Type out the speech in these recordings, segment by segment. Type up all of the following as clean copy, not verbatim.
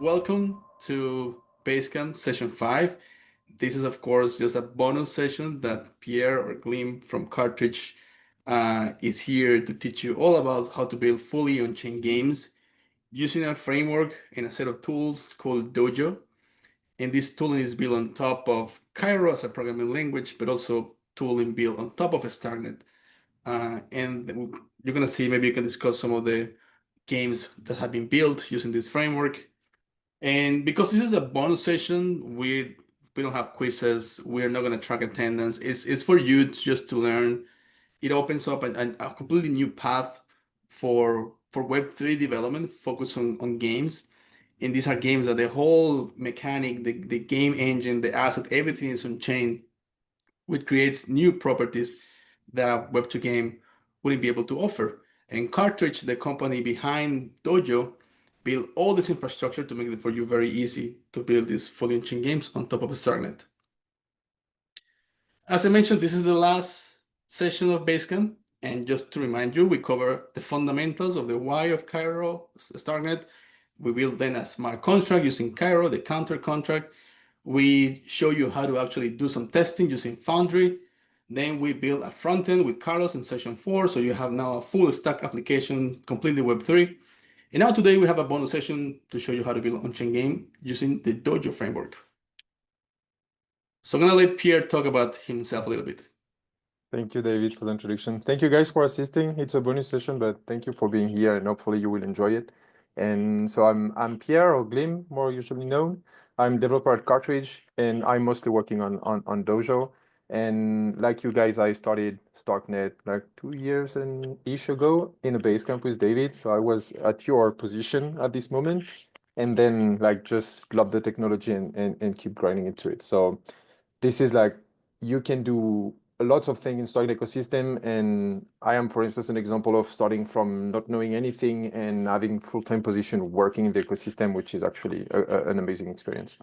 Welcome to Basecamp session 5. This is, of course, just a bonus session that Pierre or Glim from Cartridge is here to teach you all about how to build fully on-chain games using a framework and a set of tools called Dojo. And this tooling is built on top of Cairo as a programming language, but also tooling built on top of Starknet. And you're going to see, maybe you can discuss some of the games that have been built using this framework. And because this is a bonus session, we don't have quizzes. We're not going to track attendance. It's for you just to learn. It opens up a completely new path for Web3 development, focused on games. And these are games that the whole mechanic, the game engine, the asset, everything is on chain, which creates new properties that a Web2 game wouldn't be able to offer. And Cartridge, the company behind Dojo, build all this infrastructure to make it for you very easy to build these fully on-chain games on top of Starknet. As I mentioned, this is the last session of Basecamp, and just to remind you, we cover the fundamentals of the why of Cairo, Starknet. We build then a smart contract using Cairo, the counter contract. We show you how to actually do some testing using Foundry. Then we build a front end with Carlos in session 4, so you have now a full stack application, completely Web3. And now today we have a bonus session to show you how to build on-chain game using the Dojo framework. So I'm gonna let Pierre talk about himself a little bit. Thank you, David, for the introduction. Thank you guys for assisting. It's a bonus session, but thank you for being here, and hopefully you will enjoy it. And so I'm Pierre, or Glim, more usually known. I'm developer at Cartridge, and I'm mostly working on Dojo. And like you guys, I started Starknet like 2 years and ish ago in a Basecamp with David. So I was at your position at this moment, and then like just love the technology and keep grinding into it. So this is like you can do lots of things in Starknet ecosystem, and I am, for instance, an example of starting from not knowing anything and having full-time position working in the ecosystem, which is actually an amazing experience.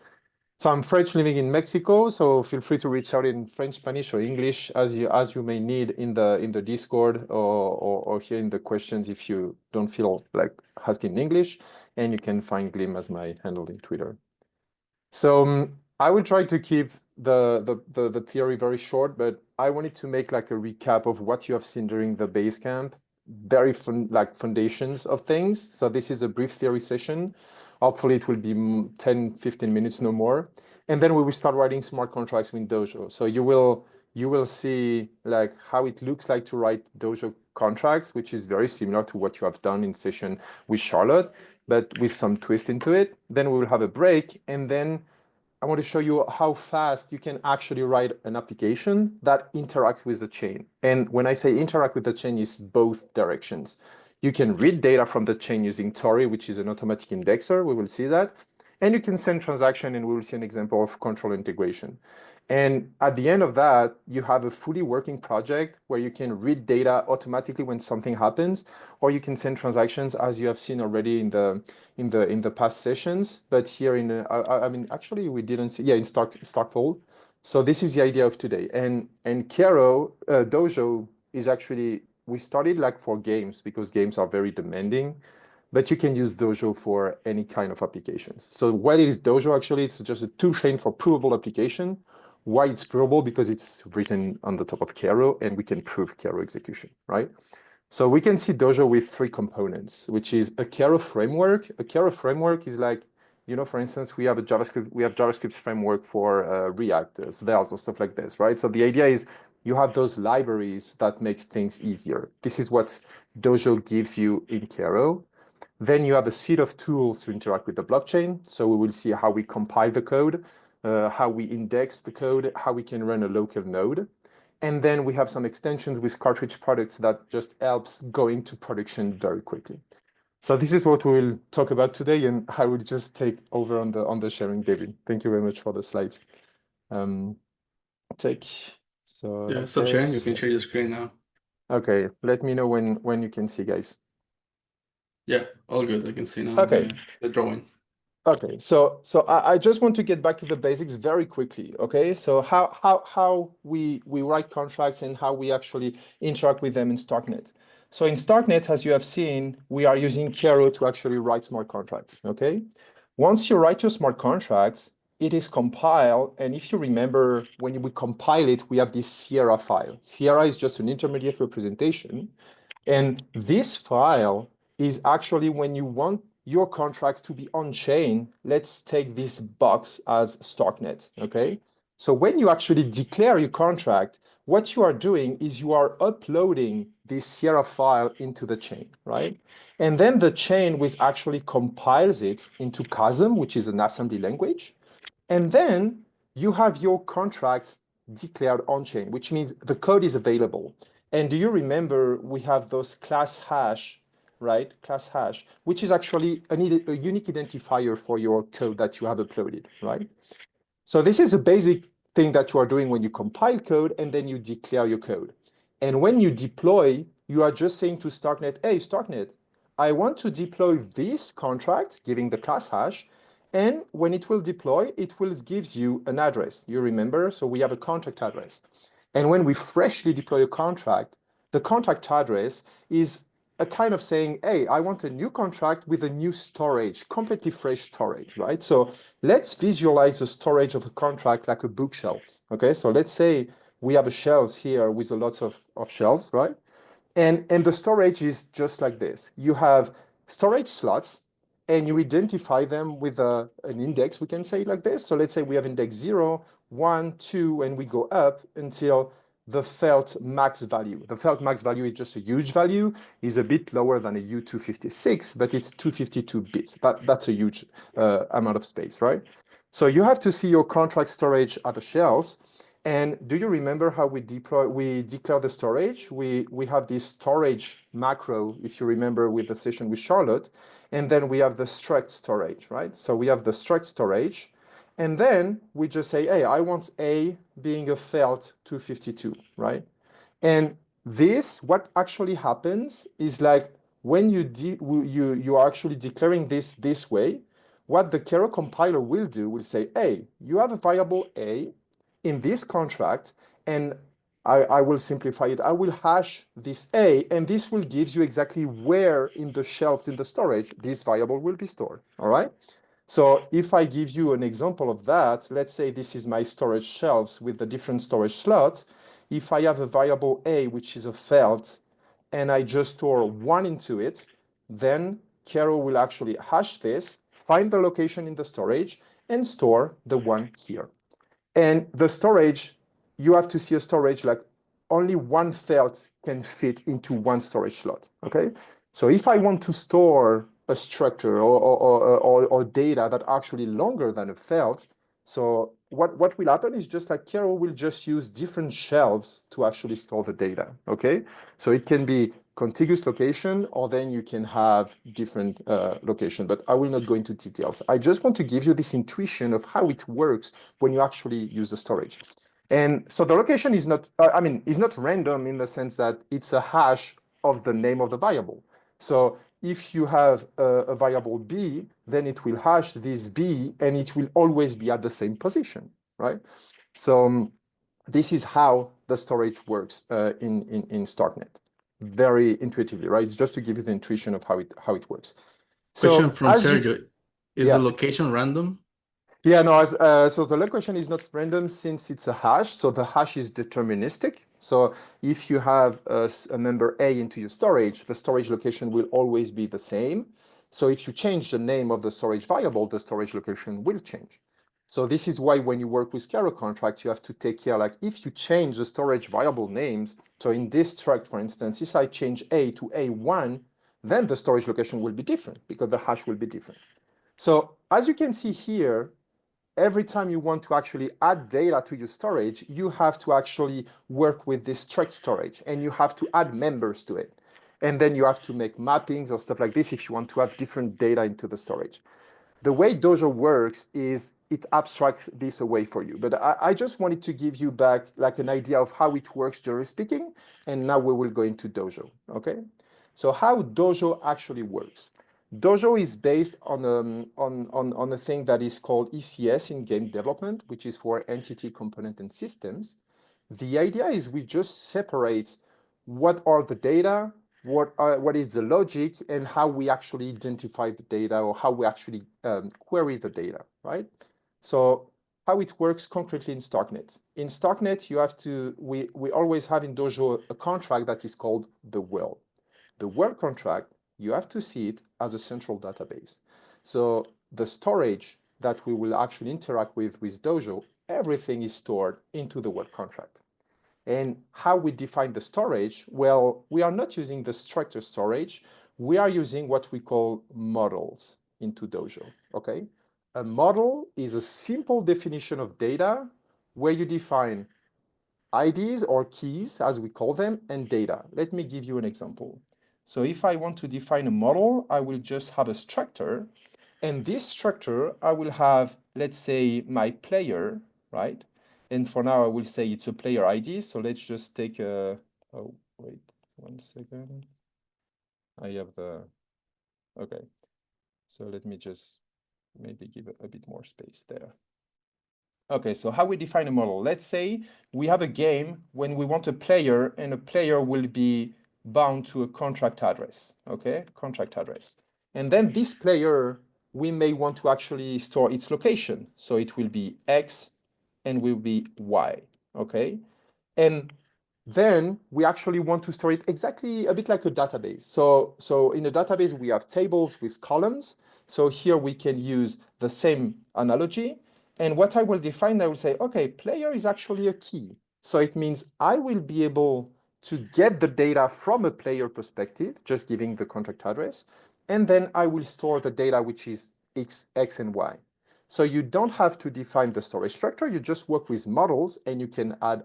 So I'm French living in Mexico, so feel free to reach out in French, Spanish, or English as you may need in the Discord or here in the questions if you don't feel like asking in English, and you can find Glim as my handle in Twitter. So I will try to keep the theory very short, but I wanted to make like a recap of what you have seen during the Basecamp, very like foundations of things. So this is a brief theory session. Hopefully it will be 10, 15 minutes, no more. And then we will start writing smart contracts with Dojo. So you will see like how it looks like to write Dojo contracts, which is very similar to what you have done in session with Charlotte, but with some twist into it. Then we will have a break, and then I want to show you how fast you can actually write an application that interacts with the chain. And when I say interact with the chain, it's both directions. You can read data from the chain using Torii, which is an automatic indexer. We will see that. And you can send transaction, and we will see an example of control integration. And at the end of that, you have a fully working project where you can read data automatically when something happens, or you can send transactions, as you have seen already in the past sessions. But here I mean, actually we didn't see, yeah, in Starkfold. So this is the idea of today. And Cairo, Dojo is actually, we started like for games because games are very demanding, but you can use Dojo for any kind of applications. So what is Dojo actually? It's just a tool chain for provable application. Why it's provable? Because it's written on the top of Cairo, and we can prove Cairo execution, right? So we can see Dojo with 3 components, which is a Cairo framework. A Cairo framework is like, you know, for instance, we have JavaScript framework for React, Svelte, or stuff like this, right? So the idea is you have those libraries that make things easier. This is what Dojo gives you in Cairo. Then you have a set of tools to interact with the blockchain. So we will see how we compile the code, how we index the code, how we can run a local node. And then we have some extensions with Cartridge products that just helps go into production very quickly. So this is what we'll talk about today, and I will just take over on the sharing, David. Thank you very much for the slides. So Yeah, stop sharing. You can share your screen now. Okay, let me know when you can see, guys. Yeah, all good. I can see now the drawing. Okay, so I just want to get back to the basics very quickly. Okay, so how we write contracts and how we actually interact with them in Starknet. So in Starknet, as you have seen, we are using Cairo to actually write smart contracts. Okay, Once you write your smart contracts, it is compiled. And if you remember, when we compile it, we have this Sierra file. Sierra is just an intermediate representation. And this file is actually when you want your contracts to be on chain, let's take this box as Starknet, okay? So when you actually declare your contract, what you are doing is you are uploading this Sierra file into the chain, right? And then the chain which actually compiles it into CASM, which is an assembly language. And then you have your contract declared on-chain, which means the code is available. And do you remember we have those class hash, right? Class hash, which is actually a unique identifier for your code that you have uploaded, right? So this is a basic thing that you are doing when you compile code and then you declare your code. And when you deploy, you are just saying to Starknet, hey, Starknet, I want to deploy this contract, giving the class hash, and when it will deploy, it will give you an address. You remember? So we have a contract address. And when we freshly deploy a contract, the contract address is a kind of saying, hey, I want a new contract with a new storage, completely fresh storage, right? So let's visualize the storage of a contract like a bookshelf. Okay, so let's say we have a shelves here with a lots of shelves, right? And the storage is just like this. You have storage slots and you identify them with an index, we can say it like this. So let's say we have index 0, 1, 2, and we go up until the felt max value. The felt max value is just a huge value, is a bit lower than a U256, but it's 252 bits. That's a huge amount of space, right? So you have to see your contract storage at the shelves. And do you remember how we declare the storage? We have this storage macro, if you remember with the session with Charlotte, and then we have the struct storage, right? So we have the struct storage, and then we just say, hey, I want A being a felt 252, right? And this, what actually happens is like when you are actually declaring this way, what the Cairo compiler will do will say, hey, you have a variable A in this contract, and I will simplify it. I will hash this A, and this will give you exactly where in the shelves in the storage this variable will be stored. All right. So if I give you an example of that, let's say this is my storage shelves with the different storage slots. If I have a variable A, which is a felt, and I just store 1 into it, then Cairo will actually hash this, find the location in the storage, and store the 1 here. And the storage, you have to see a storage like only one felt can fit into one storage slot, okay? So if I want to store a structure or data that are actually longer than a felt, so what will happen is just like Cairo will just use different shelves to actually store the data, okay? So it can be contiguous location, or then you can have different location, but I will not go into details. I just want to give you this intuition of how it works when you actually use the storage. And so the location is not, is not random in the sense that it's a hash of the name of the variable. So if you have a variable B, then it will hash this B and it will always be at the same position, right? So this is how the storage works in Starknet. Very intuitively, right? It's just to give you the intuition of how it works. Question So from as you, Sergio. Is the yeah. location random? Yeah, no, so the location is not random since it's a hash. So the hash is deterministic. So if you have a member A into your storage, the storage location will always be the same. So if you change the name of the storage variable, the storage location will change. So this is why when you work with Cairo contract, you have to take care, like if you change the storage variable names, so in this struct, for instance, if I change A to A1, then the storage location will be different because the hash will be different. So as you can see here, every time you want to actually add data to your storage, you have to actually work with this struct storage and you have to add members to it. And then you have to make mappings or stuff like this if you want to have different data into the storage. The way Dojo works is it abstracts this away for you. But I just wanted to give you back like an idea of how it works, generally speaking. And now we will go into Dojo, okay? So how Dojo actually works. Dojo is based on a thing that is called ECS in game development, which is for entity, component, and systems. The idea is we just separate what are the data what is the logic and how we actually identify the data or how we actually query the data, right? So how it works concretely in Starknet. In Starknet, we always have in Dojo a contract that is called the world. The world contract, you have to see it as a central database. So the storage that we will actually interact with Dojo, everything is stored into the world contract. And how we define the storage? Well, we are not using the structured storage. We are using what we call models into Dojo, okay? A model is a simple definition of data where you define IDs or keys, as we call them, and data. Let me give you an example. So if I want to define a model, I will just have a structure. And this structure, I will have, let's say, my player, right? And for now, I will say it's a player ID. So let's just take a, oh, wait, 1 second. I have the, okay. So let me just maybe give a bit more space there. Okay, so how we define a model? Let's say we have a game when we want a player and a player will be bound to a contract address, okay? Contract address. And then this player, we may want to actually store its location. So it will be X and will be Y, okay? And then we actually want to store it exactly a bit like a database. So in a database, we have tables with columns. So here we can use the same analogy. And what I will define, I will say, okay, player is actually a key. So it means I will be able to get the data from a player perspective, just giving the contract address. And then I will store the data, which is X and Y. So you don't have to define the storage structure. You just work with models and you can add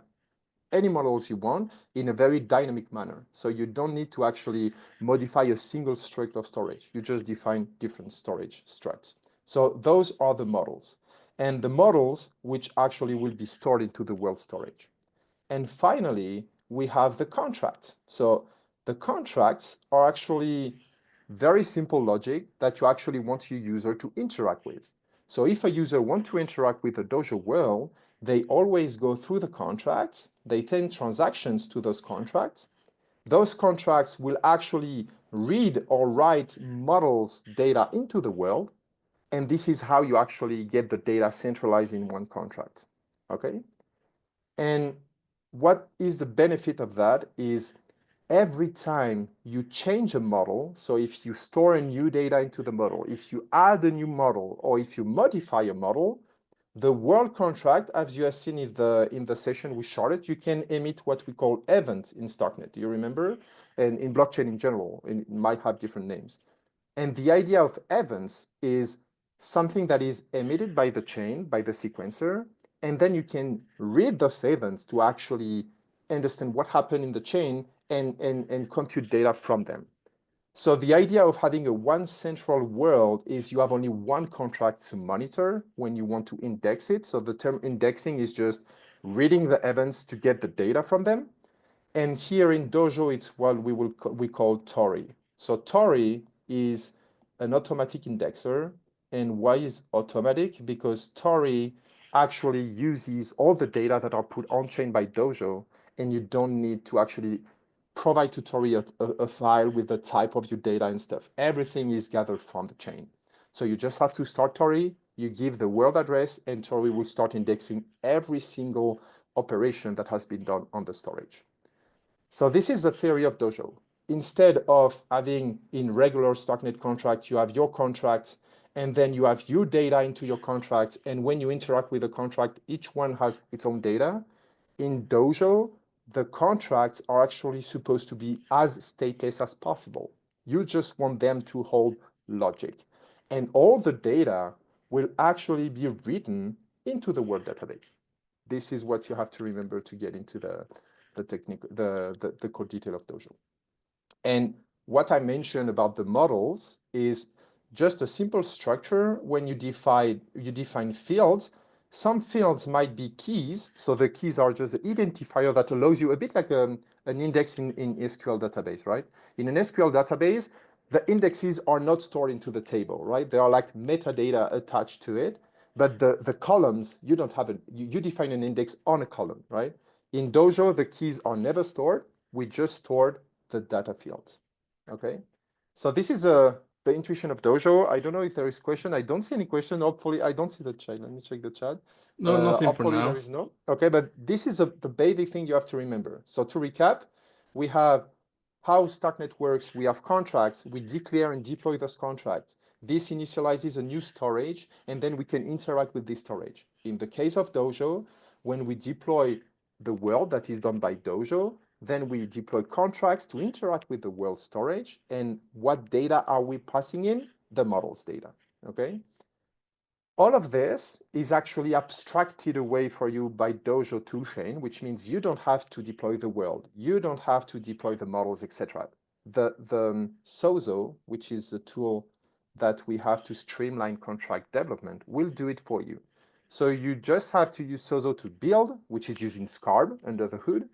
any models you want in a very dynamic manner. So you don't need to actually modify a single struct of storage. You just define different storage structs. So those are the models. And the models which actually will be stored into the world storage. And finally, we have the contracts. So the contracts are actually very simple logic that you actually want your user to interact with. So if a user wants to interact with the Dojo world, they always go through the contracts, they send transactions to those contracts. Those contracts will actually read or write models data into the world, and this is how you actually get the data centralized in one contract, okay? And what is the benefit of that is every time you change a model, so if you store a new data into the model, if you add a new model, or if you modify a model, the world contract, as you have seen in the session we started, you can emit what we call events in Starknet. Do you remember? And in blockchain in general, it might have different names. And the idea of events is something that is emitted by the chain, by the sequencer, and then you can read those events to actually understand what happened in the chain and compute data from them. So the idea of having a one central world is you have only one contract to monitor when you want to index it. So the term indexing is just reading the events to get the data from them. And here in Dojo, it's what we call Torii. So Torii is an automatic indexer. And why is automatic? Because Torii actually uses all the data that are put on chain by Dojo, and you don't need to actually provide to Torii a file with the type of your data and stuff. Everything is gathered from the chain. So you just have to start Torii, you give the world address, and Torii will start indexing every single operation that has been done on the storage. So this is the theory of Dojo. Instead of having in regular Starknet contracts, you have your contracts, and then you have your data into your contracts. And when you interact with the contract, each one has its own data. In Dojo, the contracts are actually supposed to be as stateless as possible. You just want them to hold logic. And all the data will actually be written into the world database. This is what you have to remember to get into the technique, the core detail of Dojo. And what I mentioned about the models is just a simple structure. When you define fields, some fields might be keys. So the keys are just the identifier that allows you a bit like an index in SQL database, right? In an SQL database, the indexes are not stored into the table, right? They are like metadata attached to it. But the columns, you don't have you define an index on a column, right? In Dojo, the keys are never stored. We just stored the data fields. Okay. So this is the intuition of Dojo. I don't know if there is question. I don't see any question. Hopefully, I don't see the chat. Let me check the chat. No, nothing for Hopefully there now. is no. Okay, but this is the basic thing you have to remember. So to recap, we have how Starknet works. We have contracts. We declare and deploy those contracts. This initializes a new storage, and then we can interact with this storage. In the case of Dojo, when we deploy the world that is done by Dojo, then we deploy contracts to interact with the world storage. And what data are we passing in? The models data, okay? All of this is actually abstracted away for you by Dojo toolchain, which means you don't have to deploy the world. You don't have to deploy the models, etc. The Sozo, which is the tool that we have to streamline contract development, will do it for you. So you just have to use Sozo to build, which is using Scarb under the hood.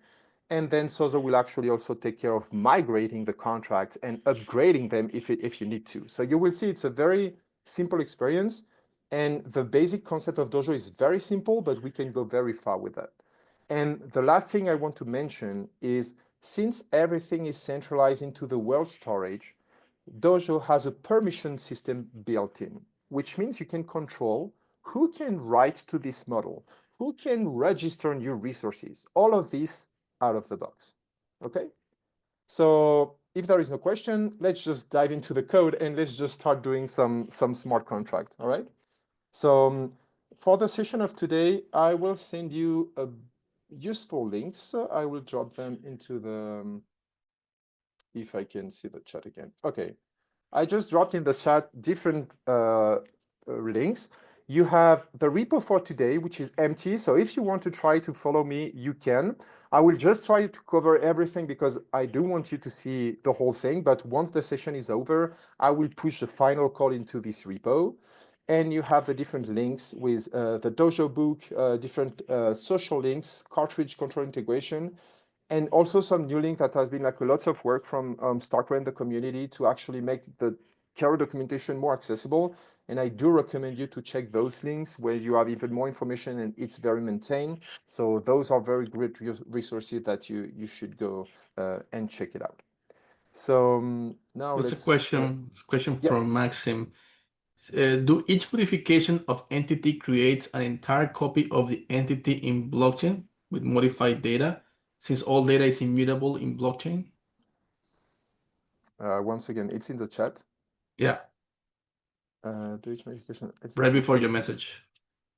And then Sozo will actually also take care of migrating the contracts and upgrading them if you need to. So you will see it's a very simple experience. And the basic concept of Dojo is very simple, but we can go very far with that. And the last thing I want to mention is since everything is centralized into the world storage, Dojo has a permission system built in, which means you can control who can write to this model, who can register new resources, all of this out of the box. Okay? So if there is no question, let's just dive into the code and let's just start doing some smart contract. All right? So for the session of today, I will send you a useful links. I will drop them into the, if I can see the chat again. Okay. I just dropped in the chat different links. You have the repo for today, which is empty. So if you want to try to follow me, you can. I will just try to cover everything because I do want you to see the whole thing. But once the session is over, I will push the final call into this repo. And you have the different links with the Dojo book, different social links, cartridge control integration, and also some new link that has been like a lots of work from Starknet and the community to actually make the Cairo documentation more accessible. And I do recommend you to check those links where you have even more information and it's very maintained. So those are very great resources that you should go and check it out. So now There's a let's, question yeah. from Maxim. Do each modification of entity creates an entire copy of the entity in blockchain with modified data, since all data is immutable in blockchain? Once again, it's in the chat. Yeah, Do each modification right entity before your creates. message.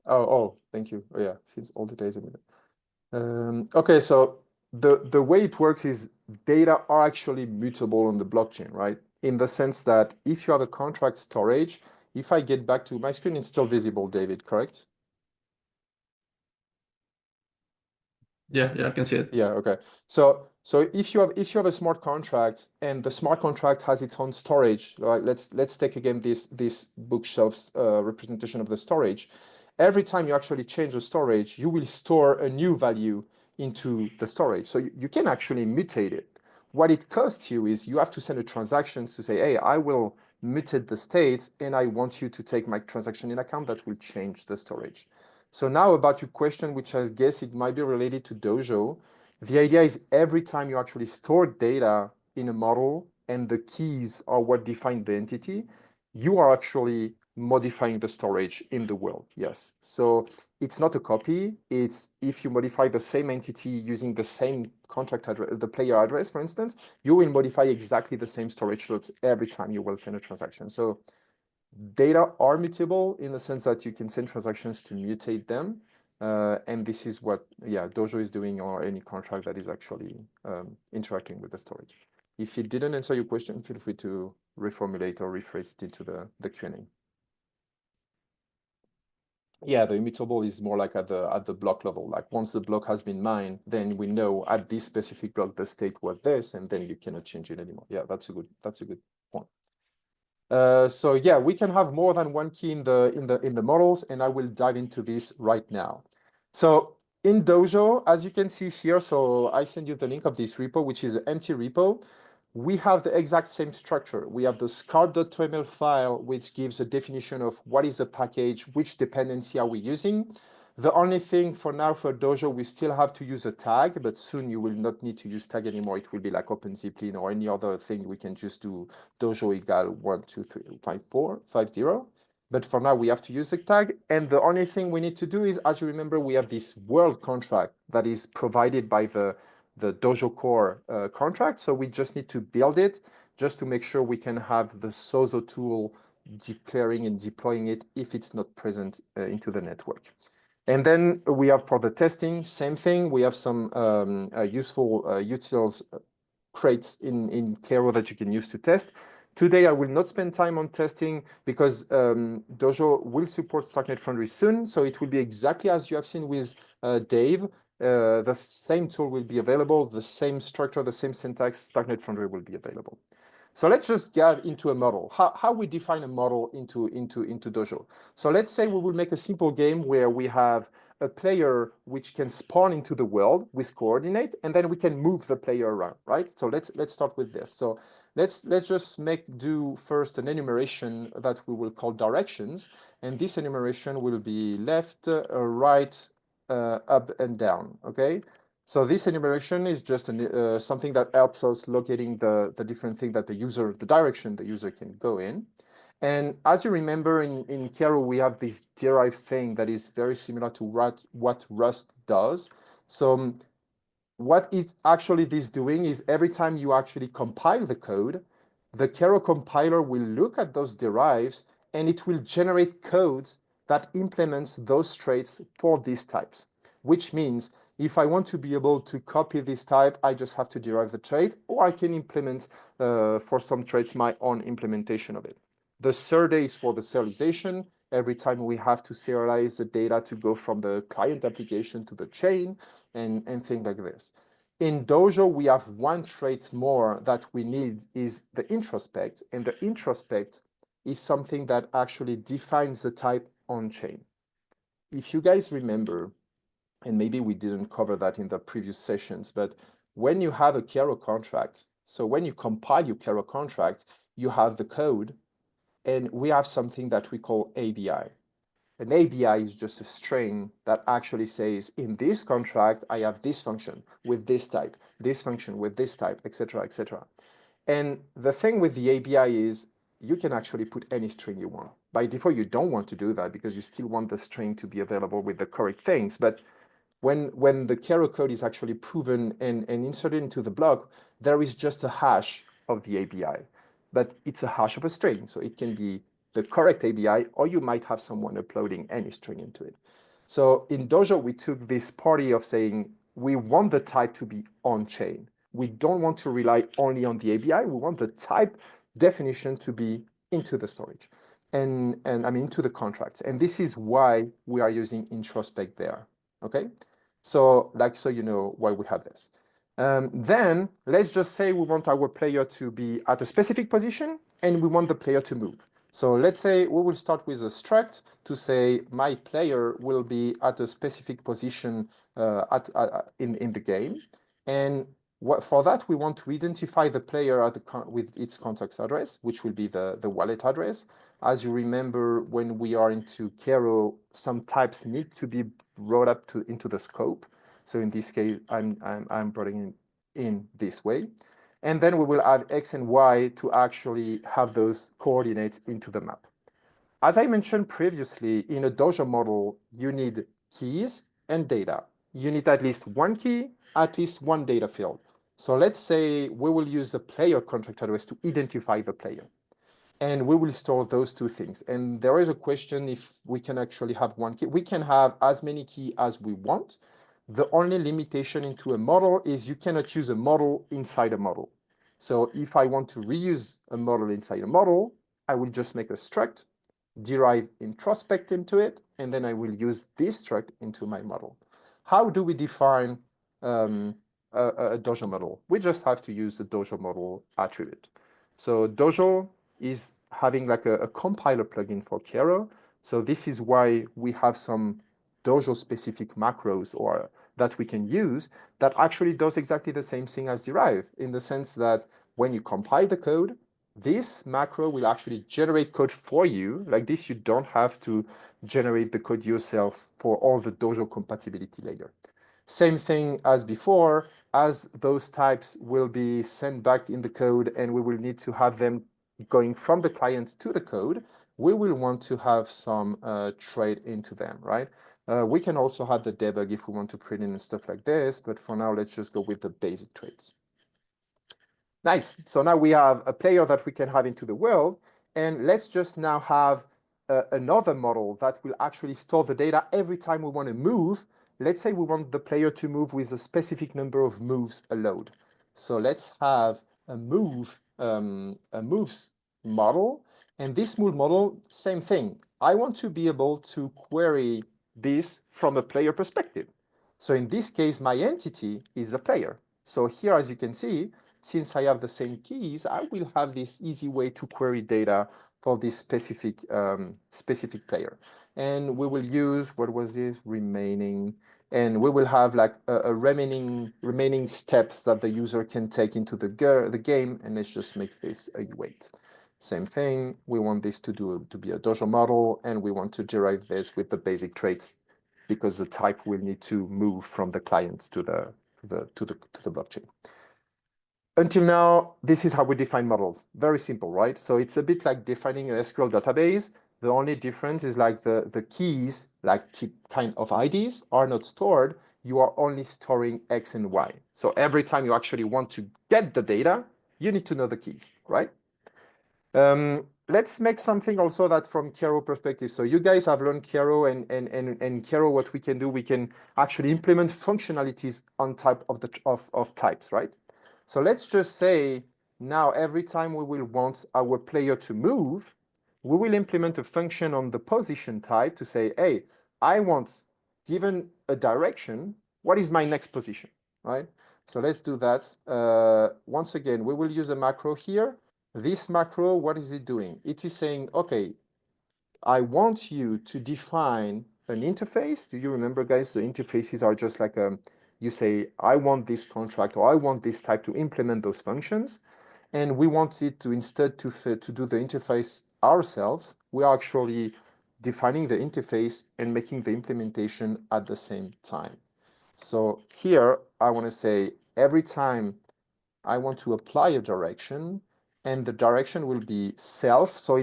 Oh, thank you. Oh yeah, since all data is immutable. Okay, so the way it works is data are actually mutable on the blockchain, right? In the sense that if you have a contract storage, if I get back to my screen, it's still visible, David, correct? Yeah, I can see it. Yeah, okay. So if you have a smart contract and the smart contract has its own storage, right? Let's take again this bookshelf's representation of the storage. Every time you actually change the storage, you will store a new value into the storage. So you can actually mutate it. What it costs you is you have to send a transaction to say, hey, I will mutate the states and I want you to take my transaction in account that will change the storage. So now about your question, which I guess it might be related to Dojo. The idea is every time you actually store data in a model and the keys are what define the entity, you are actually modifying the storage in the world. Yes. So it's not a copy. It's if you modify the same entity using the same contract address, the player address, for instance, you will modify exactly the same storage loads every time you will send a transaction. So data are mutable in the sense that you can send transactions to mutate them. And this is what, yeah, Dojo is doing or any contract that is actually interacting with the storage. If it didn't answer your question, feel free to reformulate or rephrase it into the Q&A. Yeah, the immutable is more like at the block level. Like once the block has been mined, then we know at this specific block the state was this, and then you cannot change it anymore. Yeah, that's a good point. So yeah, we can have more than one key in the models, and I will dive into this right now. So in Dojo, as you can see here, so I send you the link of this repo, which is an empty repo. We have the exact same structure. We have the scarp.toml file, which gives a definition of what is the package, which dependency are we using. The only thing for now for Dojo, we still have to use a tag, but soon you will not need to use tag anymore. It will be like OpenZeppelin or any other thing. We can just do Dojo equal 1, 2, 3, 5, 4, 5, 0. But for now, we have to use a tag. And the only thing we need to do is, as you remember, we have this world contract that is provided by the Dojo core contract. So we just need to build it just to make sure we can have the Sozo tool declaring and deploying it if it's not present into the network. And then we have for the testing, same thing. We have some useful utils crates in Cairo that you can use to test. Today, I will not spend time on testing because Dojo will support Starknet Foundry soon. So it will be exactly as you have seen with Dave. The same tool will be available, the same structure, the same syntax, Starknet Foundry will be available. So let's just get into a model. How we define a model into Dojo. So let's say we will make a simple game where we have a player which can spawn into the world with coordinate, and then we can move the player around, right? So let's start with this. So let's just do first an enumeration that we will call directions, and this enumeration will be left, right, up, and down. Okay. So this enumeration is just something that helps us locating the different thing that the direction the user can go in. And as you remember in Cairo, we have this derived thing that is very similar to what Rust does. So what is actually this doing is every time you actually compile the code, the Cairo compiler will look at those derives and it will generate code that implements those traits for these types, which means if I want to be able to copy this type, I just have to derive the trait, or I can implement for some traits my own implementation of it. The third is for the serialization. Every time we have to serialize the data to go from the client application to the chain and things like this. In Dojo, we have one trait more that we need is the introspect, and the introspect is something that actually defines the type on chain. If you guys remember, and maybe we didn't cover that in the previous sessions, but when you have a Cairo contract, so when you compile your Cairo contract, you have the code, and we have something that we call ABI. An ABI is just a string that actually says, in this contract, I have this function with this type, this function with this type, etc., etc. And the thing with the ABI is you can actually put any string you want. By default, you don't want to do that because you still want the string to be available with the correct things. But when the Cairo code is actually proven and inserted into the block, there is just a hash of the ABI, but it's a hash of a string. So it can be the correct ABI, or you might have someone uploading any string into it. So in Dojo, we took this party of saying, we want the type to be on chain. We don't want to rely only on the ABI. We want the type definition to be into the storage and I mean, into the contracts. And this is why we are using introspect there. Okay. So you know why we have this. Then let's just say we want our player to be at a specific position and we want the player to move. So let's say we will start with a struct to say my player will be at a specific position in the game. And for that, we want to identify the player with its contact address, which will be the wallet address. As you remember, when we are into Cairo, some types need to be brought up into the scope. So in this case, I'm bringing in this way. And then we will add X and Y to actually have those coordinates into the map. As I mentioned previously, in a Dojo model, you need keys and data. You need at least one key, at least one data field. So let's say we will use the player contract address to identify the player. And we will store those two things. And there is a question if we can actually have one key. We can have as many keys as we want. The only limitation into a model is you cannot use a model inside a model. So if I want to reuse a model inside a model, I will just make a struct, derive introspect into it, and then I will use this struct into my model. How do we define a Dojo model? We just have to use the Dojo model attribute. So Dojo is having like a compiler plugin for Cairo. So this is why we have some Dojo specific macros or that we can use that actually does exactly the same thing as derive, in the sense that when you compile the code, this macro will actually generate code for you. Like this, you don't have to generate the code yourself for all the Dojo compatibility layer. Same thing as before, as those types will be sent back in the code and we will need to have them going from the client to the code, we will want to have some trade into them, right? We can also have the debug if we want to print in and stuff like this, but for now, let's just go with the basic traits. Nice. So now we have a player that we can have into the world, and let's just now have another model that will actually store the data every time we want to move. Let's say we want the player to move with a specific number of moves allowed. So let's have a moves model, and this move model, same thing. I want to be able to query this from a player perspective. So in this case, my entity is a player. So here, as you can see, since I have the same keys, I will have this easy way to query data for this specific player. And we will use, what was this, remaining, and we will have like a remaining steps that the user can take into the game, and let's just make this a wait. Same thing, we want this to be a Dojo model, and we want to derive this with the basic traits because the type will need to move from the client to the blockchain. Until now, this is how we define models. Very simple, right? So it's a bit like defining a SQL database. The only difference is like the keys, like kind of IDs, are not stored. You are only storing X and Y. So every time you actually want to get the data, you need to know the keys, right? Let's make something also that from Cairo perspective. So you guys have learned Cairo and Cairo, what we can do, we can actually implement functionalities on type of types, right? So let's just say now every time we will want our player to move, we will implement a function on the position type to say, hey, I want, given a direction, what is my next position, right? So let's do that. Once again, we will use a macro here. This macro, what is it doing? It is saying, okay, I want you to define an interface. Do you remember, guys? The interfaces are just like you say, I want this contract or I want this type to implement those functions. And we want it to instead to do the interface ourselves. We are actually defining the interface and making the implementation at the same time. So here I want to say every time I want to apply a direction, and the direction will be self. So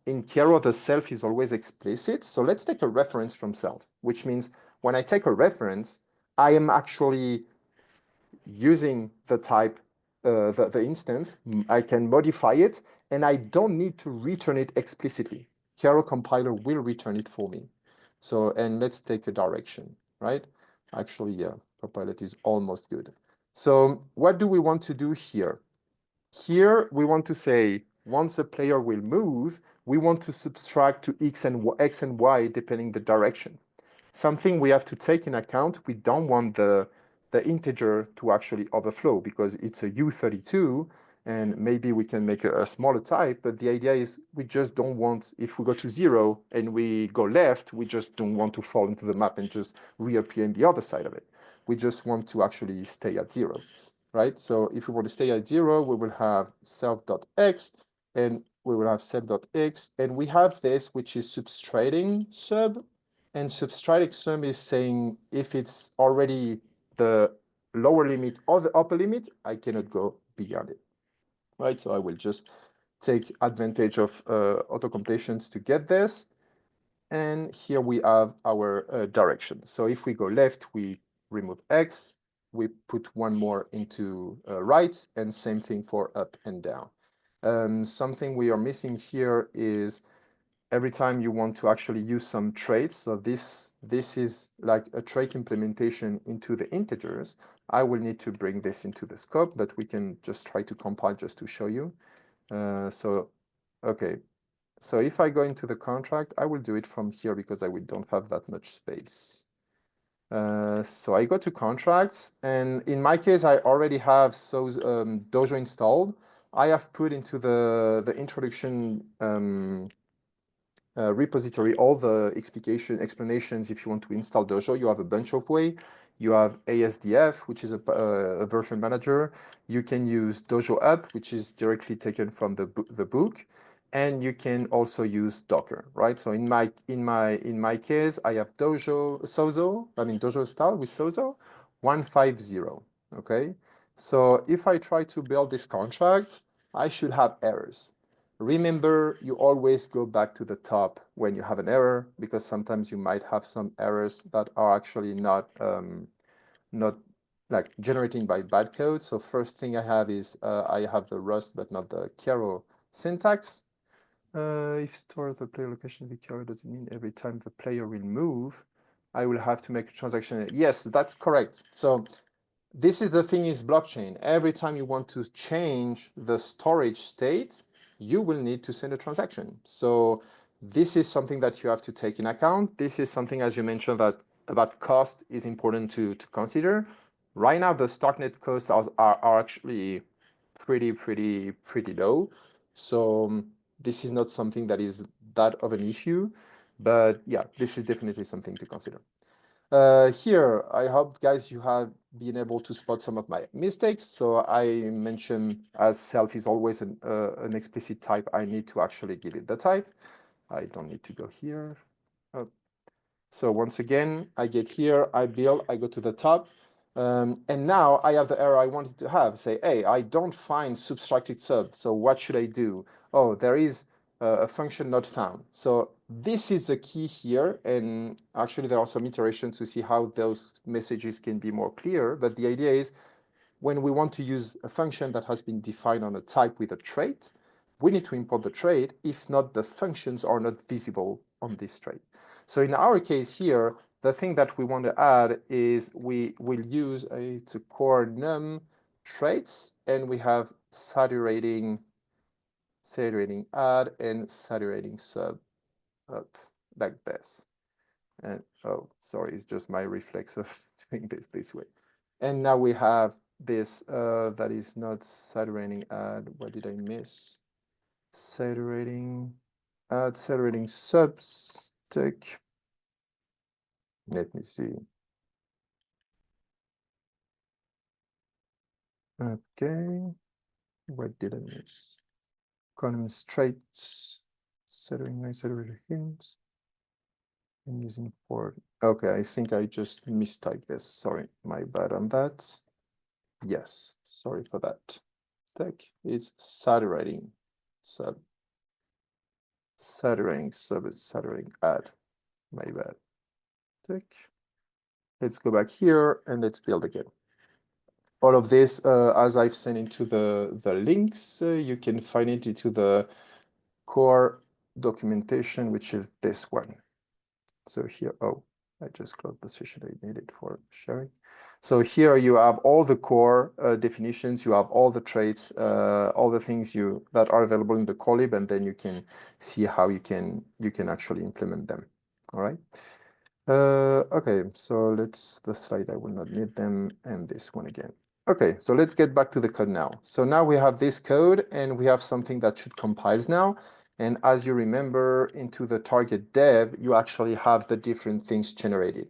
in Cairo, the self is always explicit. So let's take a reference from self, which means when I take a reference, I am actually using the type, the instance. I can modify it, and I don't need to return it explicitly. Cairo compiler will return it for me. So, and let's take a direction, right? Actually, yeah, Copilot is almost good. So what do we want to do here? Here, we want to say, once a player will move, we want to subtract to X and Y depending the direction. Something we have to take in account, we don't want the integer to actually overflow because it's a U32 and maybe we can make a smaller type, but the idea is we just don't want, if we go to 0 and we go left, we just don't want to fall into the map and just reappear in the other side of it. We just want to actually stay at 0, right? So if we want to stay at 0, we will have self.x and we will have self.x, and we have this, which is subtracting sub, and subtracting sum is saying if it's already the lower limit or the upper limit, I cannot go beyond it, right? So I will just take advantage of auto completions to get this. And here we have our direction. So if we go left, we remove X, we put one more into right, and same thing for up and down. Something we are missing here is every time you want to actually use some traits. So this is like a trait implementation into the integers. I will need to bring this into the scope, but we can just try to compile just to show you. Okay. So if I go into the contract, I will do it from here because I don't have that much space. So I go to contracts, and in my case, I already have Dojo installed. I have put into the introduction repository all the explanations. If you want to install Dojo, you have a bunch of ways. You have ASDF, which is a version manager. You can use Dojo app, which is directly taken from the book, and you can also use Docker, right? So in my case, I have Dojo style with Sozo 150. Okay, so if I try to build this contract, I should have errors. Remember, you always go back to the top when you have an error, because sometimes you might have some errors that are actually not like generating by bad code. So first thing I have is I have the Rust, but not the Cairo syntax. If store the player location with Cairo doesn't mean every time the player will move, I will have to make a transaction. Yes, that's correct. So this is the thing is blockchain. Every time you want to change the storage state, you will need to send a transaction. So this is something that you have to take in account. This is something, as you mentioned, that about cost is important to consider. Right now, the Starknet costs are actually pretty low. So this is not something that is that of an issue, but yeah, this is definitely something to consider. Here, I hope, guys, you have been able to spot some of my mistakes. So I mentioned as self is always an explicit type, I need to actually give it the type. I don't need to go here. Oh. So once again, I get here, I build, I go to the top. And now I have the error I wanted to have. Say, hey, I don't find subtracted sub. So what should I do? Oh, there is a function not found. So this is the key here. And actually, there are some iterations to see how those messages can be more clear. But the idea is when we want to use a function that has been defined on a type with a trait, we need to import the trait. If not, the functions are not visible on this trait. So in our case here, the thing that we want to add is we will use it's a core num traits, and we have saturating add and saturating sub up like this. And oh, sorry, it's just my reflex of doing this way. And now we have this that is not saturating add. What did I miss? Saturating add, saturating subs tick. Let me see. Okay, what did I miss? Column traits, saturating hints, and using for. Okay, I think I just mistyped this. Sorry, my bad on that. Yes, sorry for that. Tech is saturating sub. Saturating sub is saturating add. My bad. Tech. Let's go back here and let's build again. All of this, as I've sent into the links, you can find it into the core documentation, which is this one. So here, oh, I just closed the session I made it for sharing. So here you have all the core definitions, you have all the traits, all the things that are available in the core lib, and then you can see how you can actually implement them. All right. Okay, so the slide, I will not need them, and this one again. Okay, so let's get back to the code now. So now we have this code, and we have something that should compile now. And as you remember, into the target dev, you actually have the different things generated.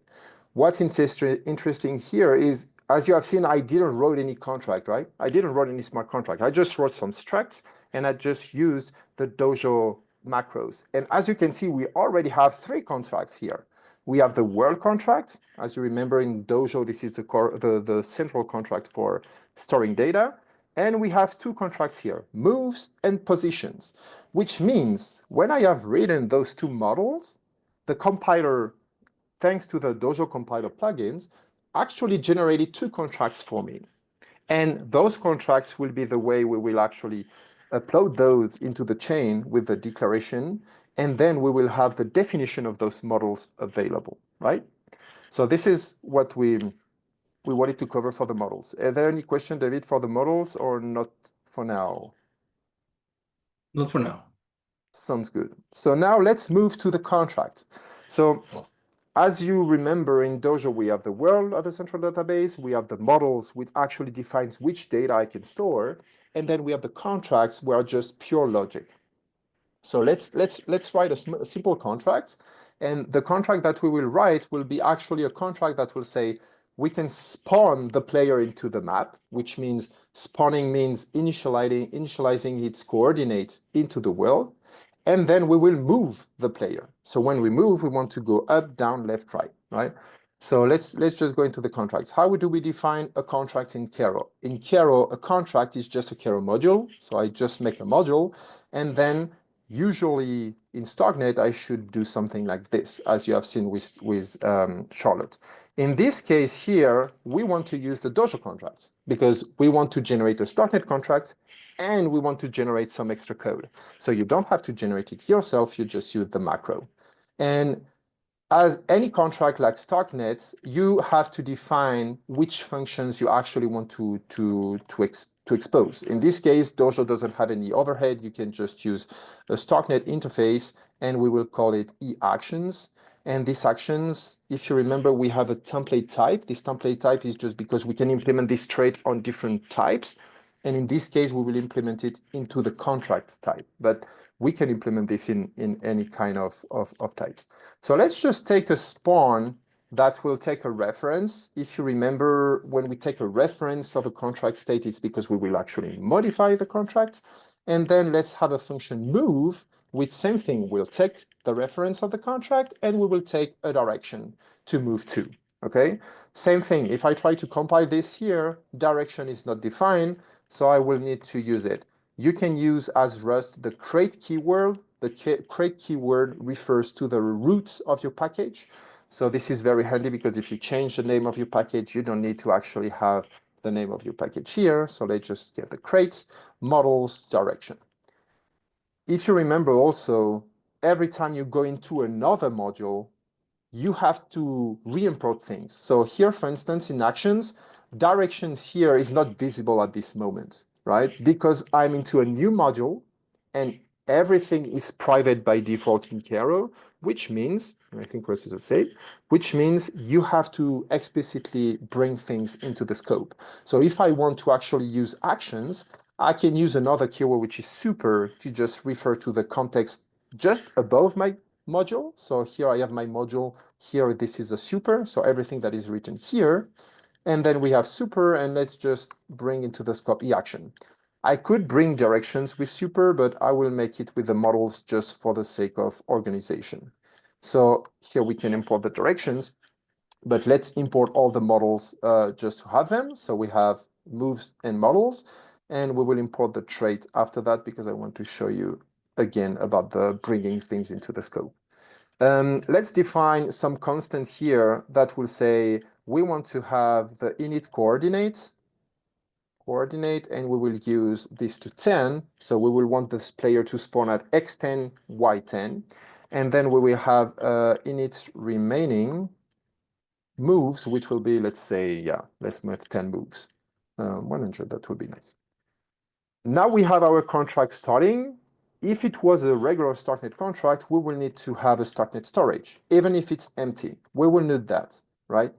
What's interesting here is, as you have seen, I didn't write any contract, right? I didn't write any smart contract. I just wrote some structs, and I just used the Dojo macros. And as you can see, we already have 3 contracts here. We have the world contract. As you remember in Dojo, this is the central contract for storing data. And we have 2 contracts here, moves and positions, which means when I have written those 2 models, the compiler, thanks to the Dojo compiler plugins, actually generated 2 contracts for me. And those contracts will be the way we will actually upload those into the chain with the declaration, and then we will have the definition of those models available, right? So this is what we wanted to cover for the models. Are there any questions, David, for the models or not for now? Not for now. Sounds good. So now let's move to the contracts. So as you remember, in Dojo, we have the world of the central database, we have the models, which actually defines which data I can store, and then we have the contracts, which are just pure logic. So let's write a simple contract, and the contract that we will write will be actually a contract that will say, we can spawn the player into the map, which means spawning means initializing its coordinates into the world. And then we will move the player. So when we move, we want to go up, down, left, right? So let's just go into the contracts. How do we define a contract in Cairo? In Cairo, a contract is just a Cairo module. So I just make a module, and then usually in Starknet, I should do something like this, as you have seen with Charlotte. In this case here, we want to use the Dojo contracts because we want to generate a Starknet contract and we want to generate some extra code. So you don't have to generate it yourself, you just use the macro. And as any contract like Starknet, you have to define which functions you actually want to expose. In this case, Dojo doesn't have any overhead. You can just use a Starknet interface, and we will call it e-actions. And these actions, if you remember, we have a template type. This template type is just because we can implement this trait on different types. And in this case, we will implement it into the contract type. But we can implement this in any kind of types. So let's just take a spawn that will take a reference. If you remember, when we take a reference of a contract state, it's because we will actually modify the contract. And then let's have a function move, with same thing. We'll take the reference of the contract and we will take a direction to move to. Okay, same thing. If I try to compile this here, direction is not defined, so I will need to use it. You can use as Rust the crate keyword. The crate keyword refers to the root of your package. So this is very handy because if you change the name of your package, you don't need to actually have the name of your package here. So let's just get the crates, models, direction. If you remember also, every time you go into another module, you have to re-import things. So here, for instance, in actions, directions here is not visible at this moment, right? Because I'm into a new module and everything is private by default in Cairo, which means, and I think Russ is the same, which means you have to explicitly bring things into the scope. So if I want to actually use actions, I can use another keyword, which is super, to just refer to the context just above my module. So here I have my module. Here, this is a super. So everything that is written here. And then we have super, and let's just bring into the scope e-action. I could bring directions with super, but I will make it with the models just for the sake of organization. So here we can import the directions, but let's import all the models just to have them. So we have moves and models, and we will import the trait after that because I want to show you again about the bringing things into the scope. Let's define some constant here that will say we want to have the init coordinate, and we will use this to 10. So we will want this player to spawn at x10, y10. And then we will have init remaining moves, which will be, let's say, yeah, let's move 10 moves. 100, that would be nice. Now we have our contract starting. If it was a regular Starknet contract, we will need to have a Starknet storage, even if it's empty. We will need that, right?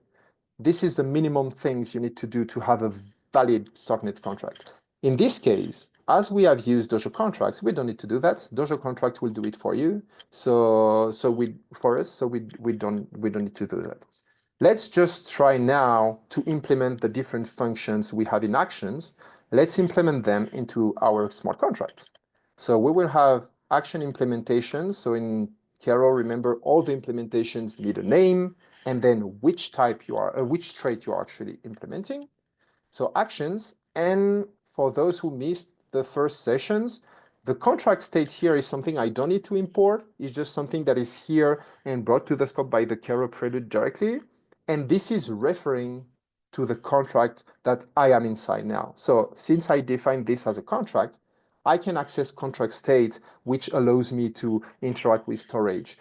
This is the minimum things you need to do to have a valid Starknet contract. In this case, as we have used Dojo contracts, we don't need to do that. Dojo contract will do it for you. So we don't need to do that. Let's just try now to implement the different functions we have in actions. Let's implement them into our smart contracts. So we will have action implementation. So in Cairo, remember all the implementations need a name and then which type you are, which trait you are actually implementing. So actions, and for those who missed the first sessions, the contract state here is something I don't need to import. It's just something that is here and brought to the scope by the Cairo prelude directly. And this is referring to the contract that I am inside now. So since I defined this as a contract, I can access contract state, which allows me to interact with storage,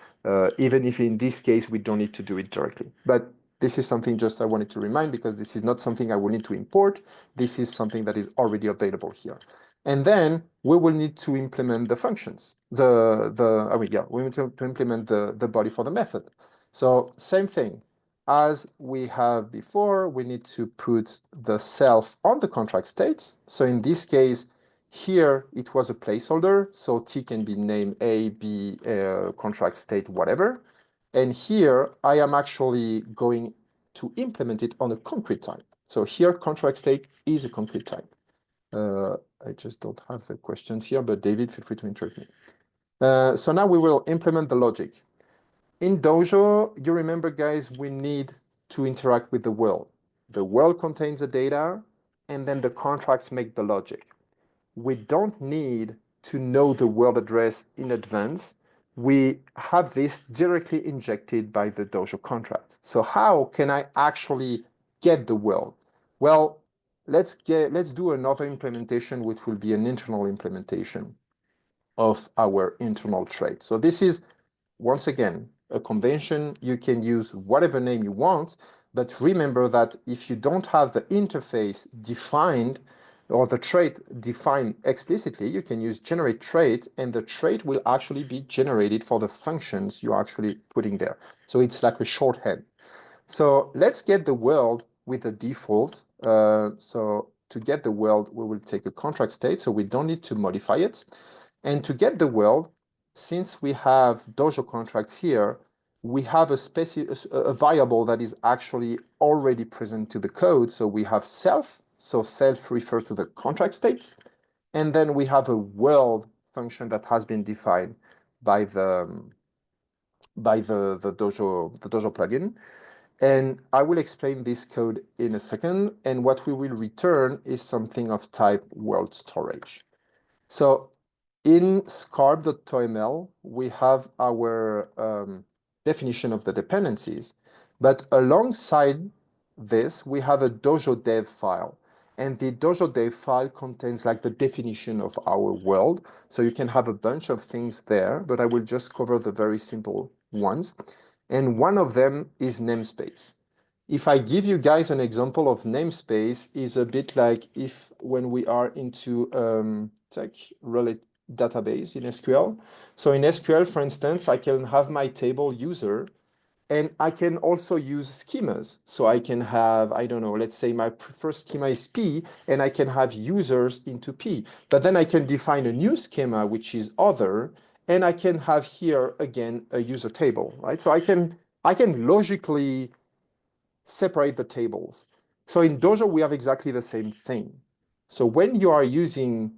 even if in this case, we don't need to do it directly. But this is something just I wanted to remind because this is not something I will need to import. This is something that is already available here. And then we will need to implement the functions. We need to implement the body for the method. So same thing. As we have before, we need to put the self on the contract state. So in this case, here it was a placeholder. So T can be named A, B, contract state, whatever. And here I am actually going to implement it on a concrete type. So here, contract state is a concrete type. I just don't have the questions here, but David, feel free to interrupt me. So now we will implement the logic. In Dojo, you remember, guys, we need to interact with the world. The world contains the data, and then the contracts make the logic. We don't need to know the world address in advance. We have this directly injected by the Dojo contract. So how can I actually get the world? Well, let's do another implementation, which will be an internal implementation of our internal trait. So this is, once again, a convention. You can use whatever name you want, but remember that if you don't have the interface defined or the trait defined explicitly, you can use generate trait, and the trait will actually be generated for the functions you're actually putting there. So it's like a shorthand. So let's get the world with the default. So to get the world, we will take a contract state, so we don't need to modify it. And to get the world, since we have Dojo contracts here, we have a variable that is actually already present to the code. So we have self. So self refers to the contract state. And then we have a world function that has been defined by the Dojo plugin. And I will explain this code in a second. And what we will return is something of type world storage. So in scarp.toml, we have our definition of the dependencies, but alongside this, we have a Dojo dev file. And the Dojo dev file contains like the definition of our world. So you can have a bunch of things there, but I will just cover the very simple ones. And one of them is namespace. If I give you guys an example of namespace, is a bit like if when we are into related database in SQL. So in SQL, for instance, I can have my table user, and I can also use schemas. So I can have, I don't know, let's say my first schema is P, and I can have users into P. But then I can define a new schema, which is other, and I can have here, again, a user table, right? So I can logically separate the tables. So in Dojo, we have exactly the same thing. So when you are using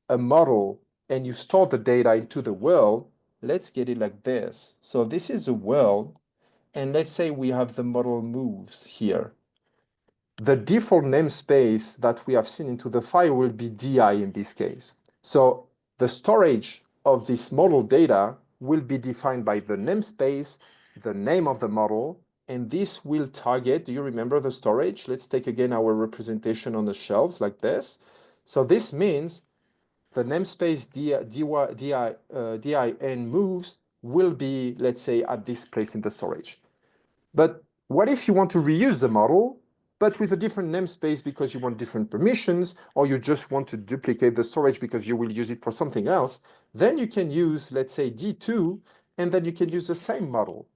a model and you store the data into the world, let's get it like this. So this is a world, and let's say we have the model moves here. The default namespace that we have seen into the file will be DI in this case. So the storage of this model data will be defined by the namespace, the name of the model, and this will target, do you remember the storage? Let's take again our representation on the shelves like this. So this means the namespace DIN moves will be, let's say, at this place in the storage. But what if you want to reuse the model, but with a different namespace because you want different permissions, or you just want to duplicate the storage because you will use it for something else? Then you can use, let's say, D2, and then you can use the same model.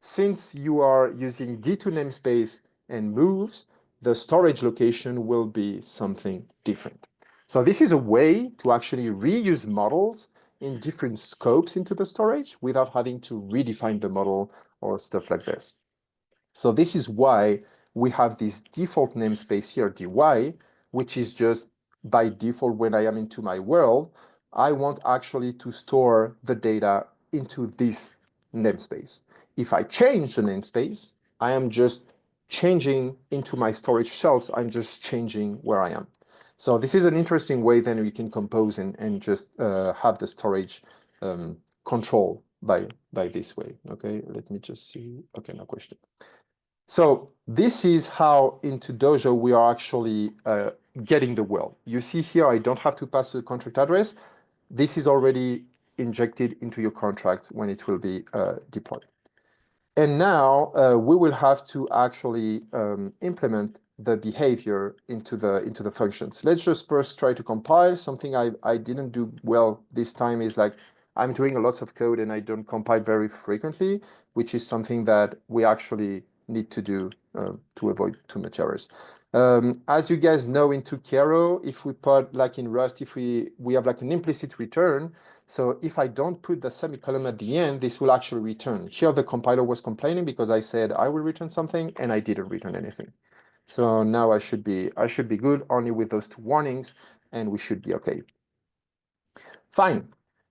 Since you are using D2 namespace and moves, the storage location will be something different. So this is a way to actually reuse models in different scopes into the storage without having to redefine the model or stuff like this. So this is why we have this default namespace here, dy, which is just by default when I am into my world, I want actually to store the data into this namespace. If I change the namespace, I am just changing into my storage shelf. I'm just changing where I am. So this is an interesting way then we can compose and just have the storage control by this way. Okay, let me just see. Okay, no question. So this is how into Dojo we are actually getting the world. You see here, I don't have to pass the contract address. This is already injected into your contract when it will be deployed. And now we will have to actually implement the behavior into the functions. Let's just first try to compile. Something I didn't do well this time is like I'm doing lots of code and I don't compile very frequently, which is something that we actually need to do to avoid too much errors. As you guys know, into Cairo, if we put like in Rust, if we have like an implicit return, so if I don't put the semicolon at the end, this will actually return. Here the compiler was complaining because I said I will return something and I didn't return anything. So now I should be good only with those two warnings, and we should be okay. Fine.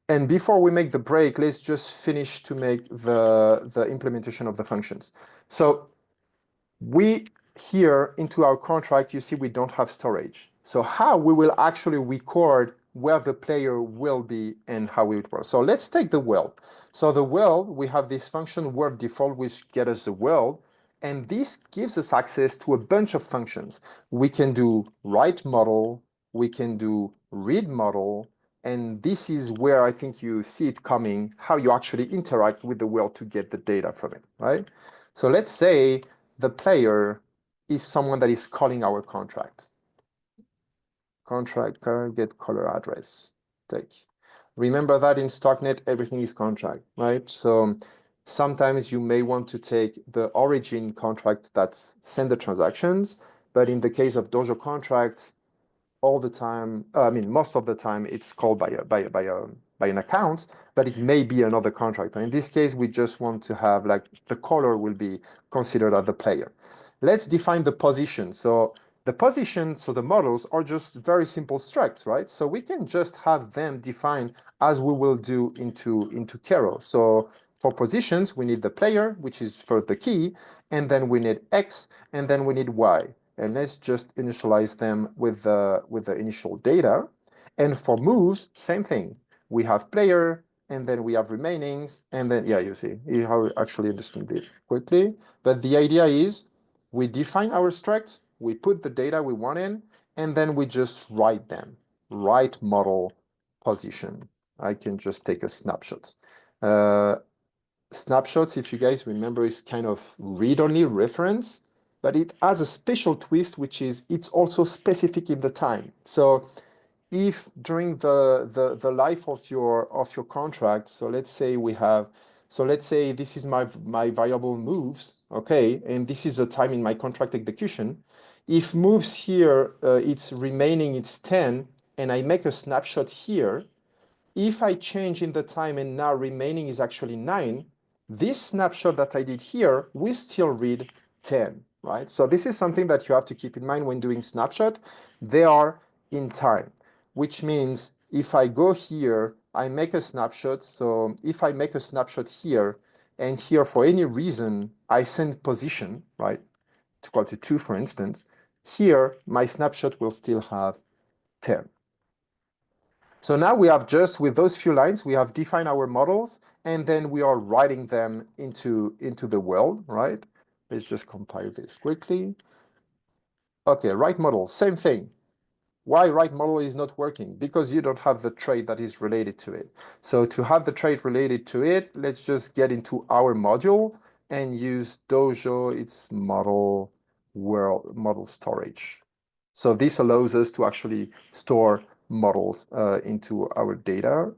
And before we make the break, let's just finish to make the implementation of the functions. So we here into our contract, you see we don't have storage. So how we will actually record where the player will be and how it works. So let's take the world. So the world, we have this function world default, which get us the world. And this gives us access to a bunch of functions. We can do write model, we can do read model, and this is where I think you see it coming, how you actually interact with the world to get the data from it, right? So let's say the player is someone that is calling our contract. Contract get caller address. Take. Remember that in Starknet, everything is contract, right? So sometimes you may want to take the origin contract that send the transactions, but in the case of Dojo contracts, all the time, I mean, most of the time, it's called by an account, but it may be another contract. In this case, we just want to have like the caller will be considered as the player. Let's define the position. So the position, so the models are just very simple structs, right? So we can just have them defined as we will do into Cairo. So for positions, we need the player, which is for the key, and then we need X, and then we need Y. And let's just initialize them with the initial data. And for moves, same thing. We have player, and then we have remainings, and then, yeah, you see how we actually understand it quickly. But the idea is we define our structs, we put the data we want in, and then we just write them. Write model position. I can just take a snapshot. Snapshots, if you guys remember, is kind of read-only reference, but it has a special twist, which is it's also specific in the time. So if during the life of your contract, so let's say this is my variable moves, okay, and this is the time in my contract execution. If moves here, it's remaining, it's 10, and I make a snapshot here, if I change in the time and now remaining is actually 9, this snapshot that I did here will still read 10, right? So this is something that you have to keep in mind when doing snapshot. They are in time, which means if I go here, I make a snapshot. So if I make a snapshot here, and here for any reason, I send position, right, equal to 2, for instance, here my snapshot will still have 10. So now we have just, with those few lines, we have defined our models, and then we are writing them into the world, right? Let's just compile this quickly. Okay, write model, same thing. Why write model is not working? Because you don't have the trait that is related to it. So to have the trait related to it, let's just get into our module and use Dojo, its model world model storage. So this allows us to actually store models into our data,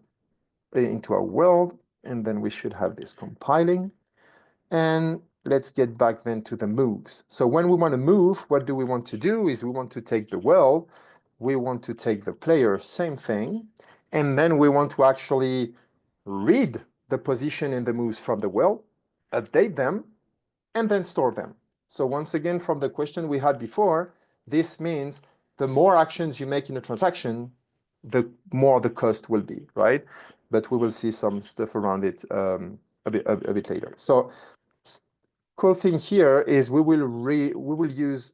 into our world, and then we should have this compiling. And let's get back then to the moves. So when we want to move, what do we want to do is we want to take the world, we want to take the player, same thing, and then we want to actually read the position and the moves from the world, update them, and then store them. So once again, from the question we had before, this means the more actions you make in a transaction, the more the cost will be, right? But we will see some stuff around it a bit later. So cool thing here is we will use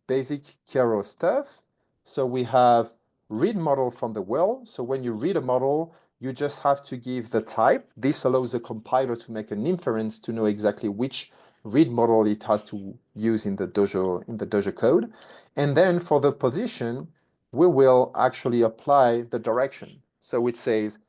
basic Cairo stuff. So we have read model from the world. So when you read a model, you just have to give the type. This allows the compiler to make an inference to know exactly which read model it has to use in the Dojo code. And then for the position, we will actually apply the direction. So it says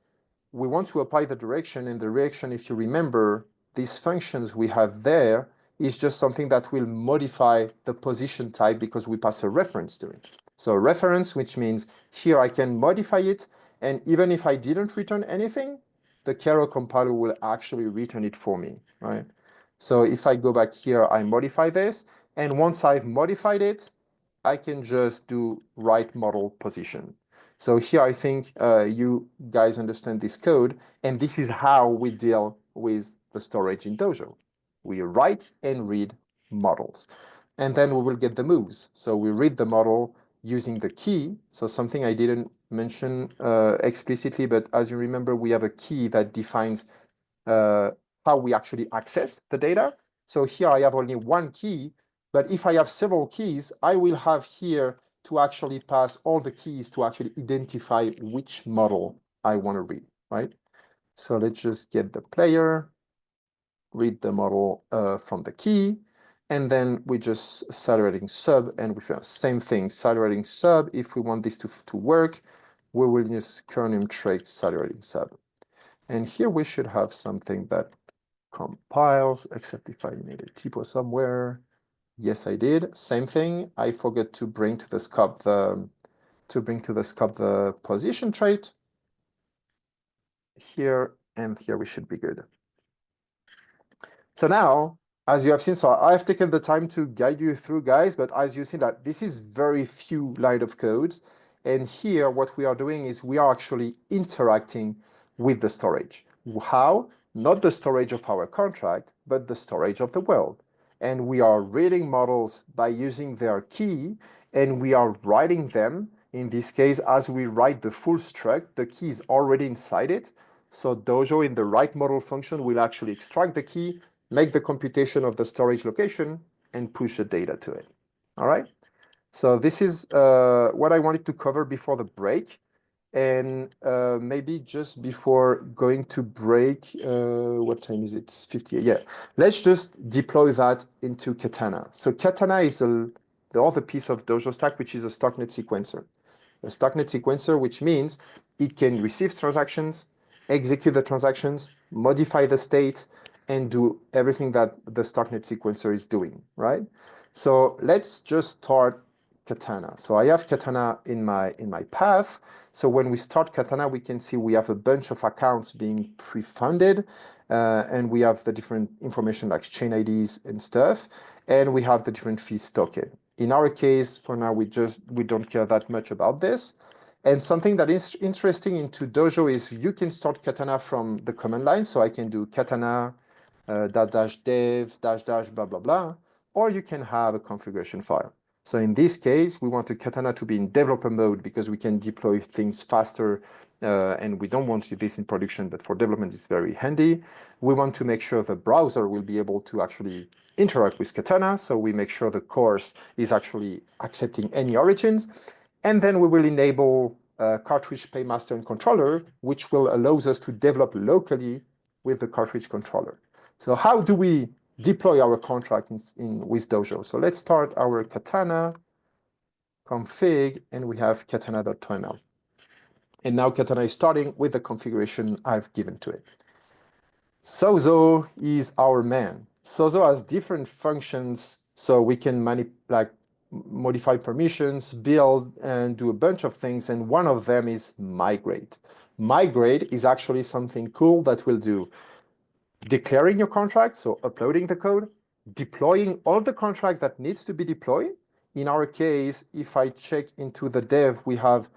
we want to apply the direction, and the direction, if you remember, these functions we have there is just something that will modify the position type because we pass a reference to it. So a reference, which means here I can modify it, and even if I didn't return anything, the Cairo compiler will actually return it for me, right? So if I go back here, I modify this. And once I've modified it, I can just do write model position. So here I think you guys understand this code, and this is how we deal with the storage in Dojo. We write and read models, and then we will get the moves. So we read the model using the key. So something I didn't mention explicitly, but as you remember, we have a key that defines uh, how we actually access the data. So here I have only one key, but if I have several keys, I will have here to actually pass all the keys to actually identify which model I want to read, right? So let's just get the player, read the model from the key, and then we just accelerating sub, and we feel same thing, accelerating sub. If we want this to work, we will use kernel trait accelerating sub. And here we should have something that compiles, except if I made a typo somewhere. Yes, I did. Same thing. I forgot to bring to the scope the position trait here, and here we should be good. So now, as you have seen, so I've taken the time to guide you through, guys, but as you've seen that this is very few line of code. And here, what we are doing is we are actually interacting with the storage. How? Not the storage of our contract, but the storage of the world. And we are reading models by using their key, and we are writing them. In this case, as we write the full struct, the key is already inside it. So Dojo in the write model function will actually extract the key, make the computation of the storage location, and push the data to it. All right. So this is what I wanted to cover before the break. And maybe just before going to break, what time is it? 58. Yeah. Let's just deploy that into Katana. So Katana is the other piece of Dojo stack, which is a Starknet sequencer. A Starknet sequencer, which means it can receive transactions, execute the transactions, modify the state, and do everything that the Starknet sequencer is doing, right? So let's just start Katana. So I have Katana in my path. So when we start Katana, we can see we have a bunch of accounts being pre-funded, and we have the different information like chain IDs and stuff, and we have the different fees token. In our case, for now, we don't care that much about this. And something that is interesting into Dojo is you can start Katana from the command line. So I can do Katana dash dev dash dash blah blah blah, or you can have a configuration file. So in this case, we want the Katana to be in developer mode because we can deploy things faster, and we don't want this in production, but for development, it's very handy. We want to make sure the browser will be able to actually interact with Katana, so we make sure the course is actually accepting any origins. And then we will enable cartridge paymaster and controller, which will allow us to develop locally with the cartridge controller. So how do we deploy our contract with Dojo? So let's start our Katana config, and we have katana.toml. And now Katana is starting with the configuration I've given to it. Sozo is our man. Sozo has different functions, so we can modify permissions, build, and do a bunch of things, and one of them is migrate. Migrate is actually something cool that will do declaring your contract, so uploading the code, deploying all the contract that needs to be deployed. In our case, if I check into the dev, we have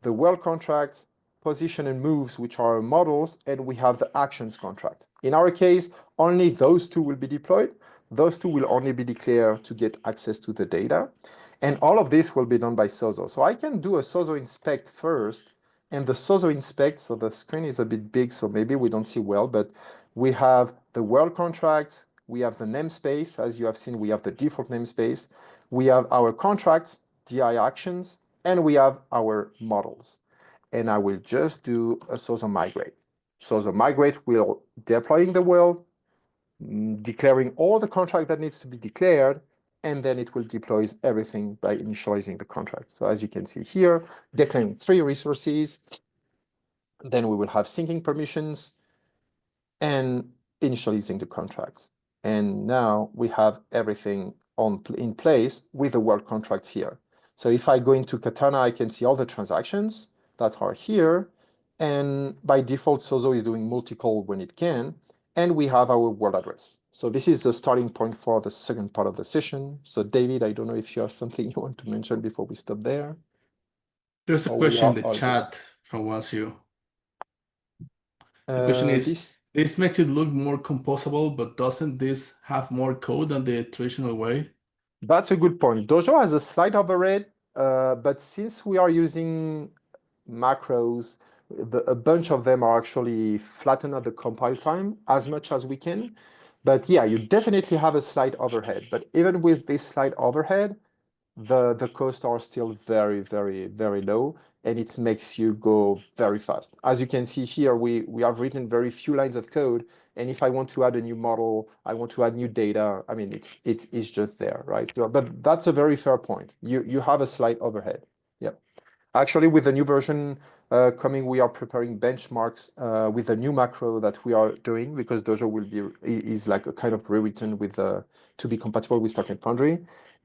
the world contract, position and moves, which are models, and we have the actions contract. In our case, only those two will be deployed. Those two will only be declared to get access to the data. And all of this will be done by Sozo. So I can do a Sozo inspect first, and the Sozo inspect, so the screen is a bit big, so maybe we don't see well, but we have the world contract, we have the namespace. As you have seen, we have the default namespace. We have our contracts, DI actions, and we have our models. And I will just do a Sozo migrate. Sozo migrate will deploying the world, declaring all the contract that needs to be declared, and then it will deploy everything by initializing the contract. So as you can see here, declaring 3 resources, then we will have syncing permissions and initializing the contracts. And now we have everything in place with the world contracts here. So if I go into Katana, I can see all the transactions that are here. And by default, Sozo is doing multi-call when it can. and we have our world address. So this is the starting point for the second part of the session. So David, I don't know if you have something you want to mention before we stop there, There's a or we question are in the all good. chat from Wasio. The question is, This this makes it look more composable, but doesn't this have more code than the traditional way? That's a good point. Dojo has a slight overhead, but since we are using macros, a bunch of them are actually flattened at the compile time as much as we can. But yeah, you definitely have a slight overhead. But even with this slight overhead, the costs are still very, very, very low, and it makes you go very fast. As you can see here, we have written very few lines of code, and if I want to add a new model, I want to add new data, I mean, it's just there, right? So, but that's a very fair point. You have a slight overhead. Yeah. Actually, with the new version coming, we are preparing benchmarks with a new macro that we are doing, because Dojo will be is like a kind of rewritten with to be compatible with Starknet Foundry,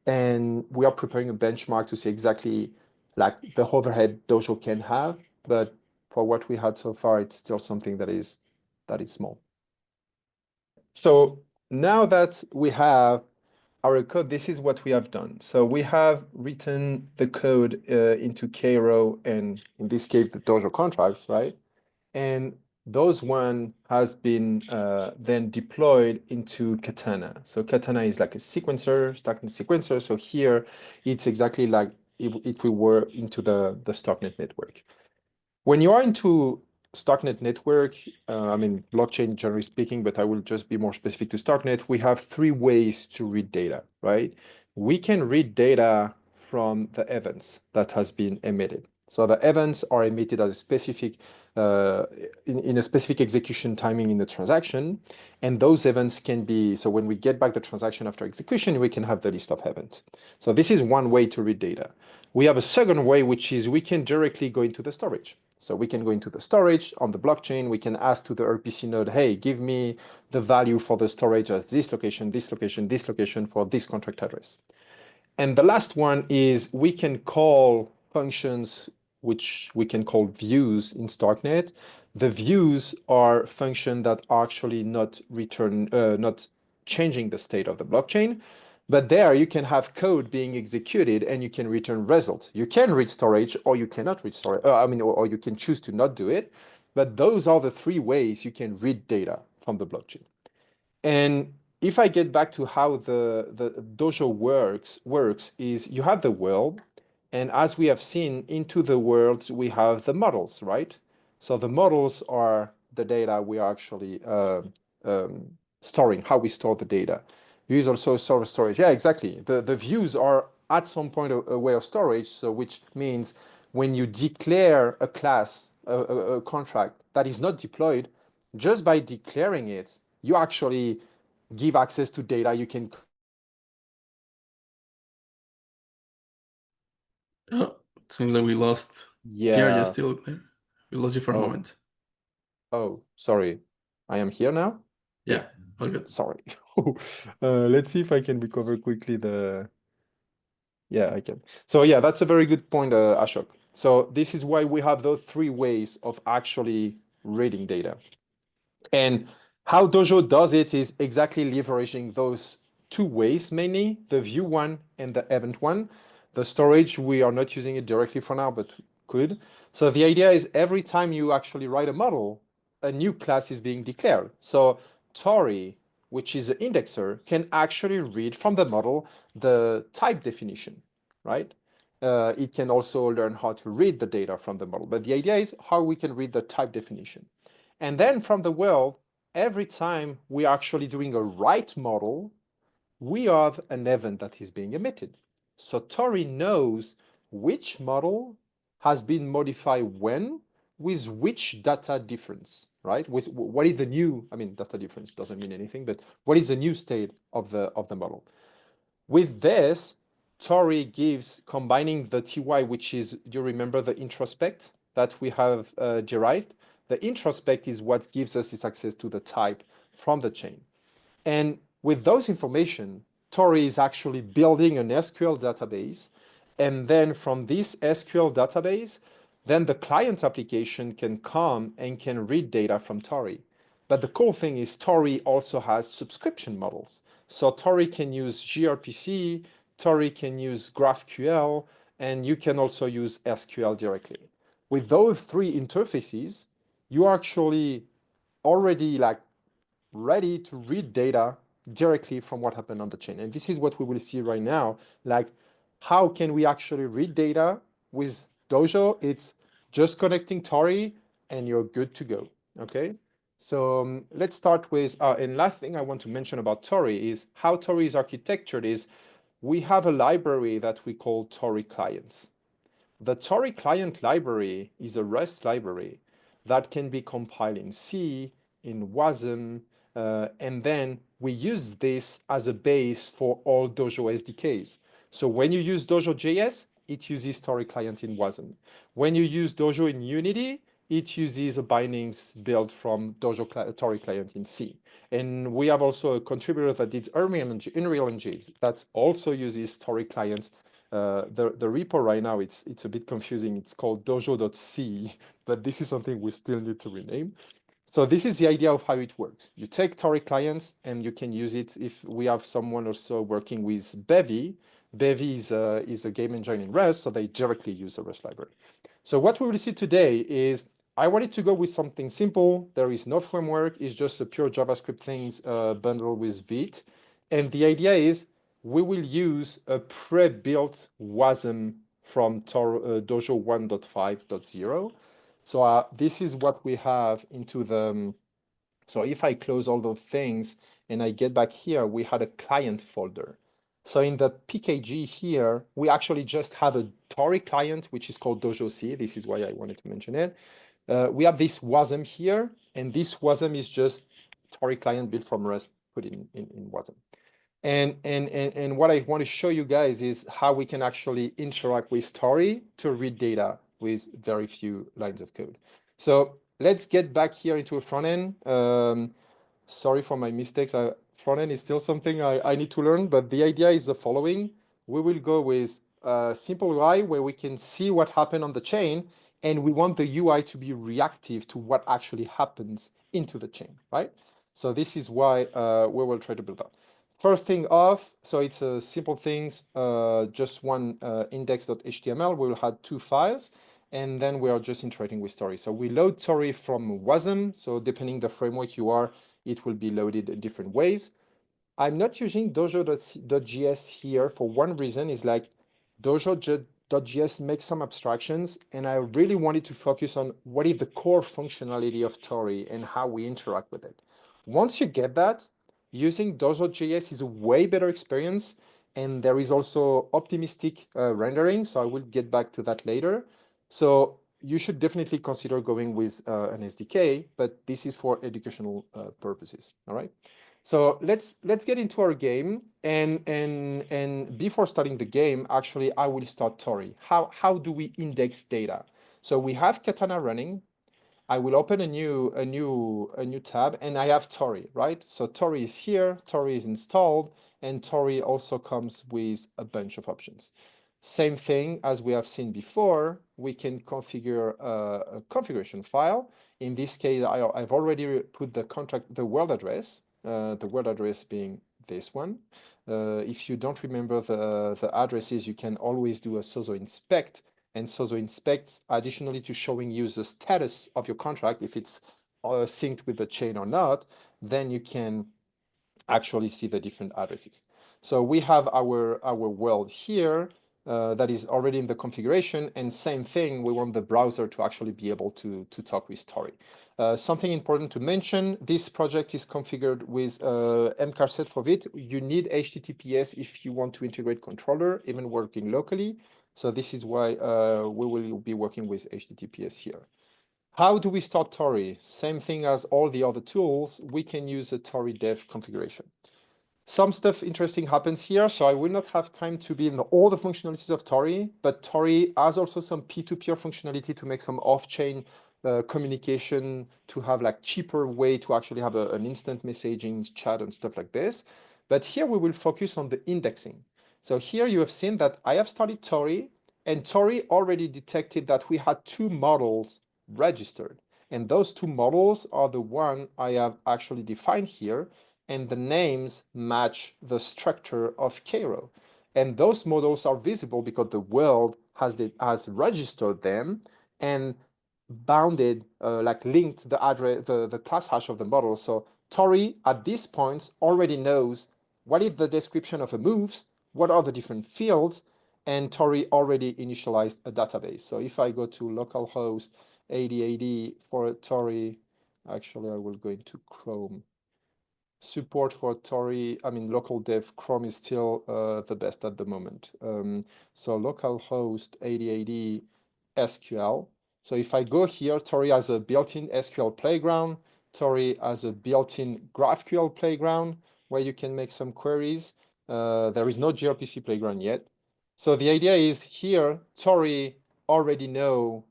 and we are preparing a benchmark to see exactly like the overhead Dojo can have. But for what we had so far, it's still something that is small. So now that we have our code, this is what we have done. So we have written the code into Cairo, and in this case, the Dojo contracts, right? And those one has been then deployed into Katana. So Katana is like a sequencer, Starknet sequencer. So here it's exactly like if we were into the Starknet network. When you are into Starknet network, I mean, blockchain generally speaking, but I will just be more specific to Starknet, we have three ways to read data, right? We can read data from the events that has been emitted. So the events are emitted as a specific, in a specific execution timing in the transaction. And those events can be, so when we get back the transaction after execution, we can have the list of events. So this is one way to read data. We have a second way, which is we can directly go into the storage. So we can go into the storage on the blockchain. We can ask to the RPC node, hey, give me the value for the storage at this location, this location, this location for this contract address. And the last one is we can call functions which we can call views in Starknet. The views are functions that are actually not not changing the state of the blockchain, but there you can have code being executed and you can return results. You can read storage or you cannot read storage. Or you can choose to not do it. But those are the three ways you can read data from the blockchain. And if I get back to how the Dojo works is you have the world, and as we have seen into the world, we have the models, right? So the models are the data we are actually storing, how we store the data. Views also store storage. Yeah, exactly. The views are at some point a way of storage, so which means when you declare a class, a contract that is not deployed, just by declaring it, you actually give access to data you can. Oh, it seems like we lost Pierre. You're Yeah. still there. We lost you for a Oh, moment. oh, sorry. I am here now. Yeah, all good. Sorry. Let's see if I can recover quickly the. Yeah, I can. So yeah, that's a very good point, Ashok. So this is why we have those three ways of actually reading data. And how Dojo does it is exactly leveraging those two ways, mainly the view one and the event one. The storage, we are not using it directly for now, but could. So the idea is every time you actually write a model, a new class is being declared. So Torii, which is an indexer, can actually read from the model the type definition, right? It can also learn how to read the data from the model. But the idea is how we can read the type definition. And then from the world, every time we are actually doing a write model, we have an event that is being emitted. So Torii knows which model has been modified when, with which data difference, right? With what is the new, I mean, data difference doesn't mean anything, but what is the new state of the model? With this, Torii gives combining the TY, which is, do you remember the introspect that we have derived? The introspect is what gives us this access to the type from the chain. And with those information, Torii is actually building an SQL database. And then from this SQL database, then the client application can come and can read data from Torii. But the cool thing is Torii also has subscription models. So Torii can use gRPC, Torii can use GraphQL, and you can also use SQL directly. With those three interfaces, you are actually already like ready to read data directly from what happened on the chain. And this is what we will see right now. Like, how can we actually read data with Dojo? It's just connecting Torii and you're good to go. Okay. So let's start with, and last thing I want to mention about Torii is how Torii is architectured is we have a library that we call Torii clients. The Torii client library is a Rust library that can be compiled in C, in WASM, and then we use this as a base for all Dojo SDKs. So when you use Dojo.js, it uses Torii client in WASM. When you use Dojo in Unity, it uses a bindings built from Dojo Torii client in C. And we have also a contributor that did Unreal Engine that also uses Torii client. The repo right now, it's a bit confusing. It's called dojo.c, but this is something we still need to rename. So this is the idea of how it works. You take Torii clients and you can use it if we have someone also working with Bevy. Bevy is a game engine in Rust, so they directly use the Rust library. So what we will see today is I wanted to go with something simple. There is no framework. It's just a pure JavaScript things bundled with Vite. And the idea is we will use a pre-built WASM from Dojo 1.5.0. So this is what we have into the, so if I close all those things and I get back here, we had a client folder. So in the PKG here, we actually just have a Torii client, which is called Dojo C. This is why I wanted to mention it. We have this WASM here, and this WASM is just Torii client built from Rust, put in WASM. And what I want to show you guys is how we can actually interact with Torii to read data with very few lines of code. So let's get back here into a front end. Sorry for my mistakes. Front end is still something I need to learn, but the idea is the following. We will go with a simple UI where we can see what happened on the chain, and we want the UI to be reactive to what actually happens into the chain, right? So this is why we will try to build up. First thing off, so it's simple things, just one index.html. We will have two files, and then we are just iterating with Torii. So we load Torii from WASM. So depending the framework you are, it will be loaded in different ways. I'm not using Dojo.js here for one reason is like Dojo.js makes some abstractions, and I really wanted to focus on what is the core functionality of Torii and how we interact with it. Once you get that, using Dojo.js is a way better experience, and there is also optimistic rendering, so I will get back to that later. So you should definitely consider going with an SDK, but this is for educational purposes, all right? So let's get into our game, and before starting the game, actually, I will start Torii. How do we index data? So we have Katana running. I will open a new tab, and I have Torii, right? So Torii is here, Torii is installed, and Torii also comes with a bunch of options. Same thing as we have seen before, we can configure a configuration file. In this case, I've already put the world address being this one. If you don't remember the addresses, you can always do a Sozo inspect, and Sozo inspects additionally to showing you the status of your contract, if it's synced with the chain or not, then you can actually see the different addresses. So we have our world here that is already in the configuration, and same thing, we want the browser to actually be able to talk with Torii. Something important to mention, this project is configured with mcar set for Vite. You need HTTPS if you want to integrate controller, even working locally. So this is why we will be working with HTTPS here. How do we start Torii? Same thing as all the other tools, we can use a Torii dev configuration. Some stuff interesting happens here, so I will not have time to be in all the functionalities of Torii, but Torii has also some peer-to-peer functionality to make some off-chain communication, to have like cheaper way to actually have an instant messaging chat and stuff like this. But here we will focus on the indexing. So here you have seen that I have started Torii, and Torii already detected that we had two models registered. And those two models are the one I have actually defined here, and the names match the structure of Cairo. And those models are visible because the world has registered them and bounded, like linked the address, the class hash of the model. So Torii at this point already knows what is the description of a moves, what are the different fields, and Torii already initialized a database. So if I go to localhost 8080 for Torii, actually I will go into Chrome. Support for Torii, I mean, local dev Chrome is still the best at the moment. So localhost 8080 SQL. So if I go here, Torii has a built-in SQL playground. Torii has a built-in GraphQL playground where you can make some queries. There is no gRPC playground yet. So the idea is here, Torii already know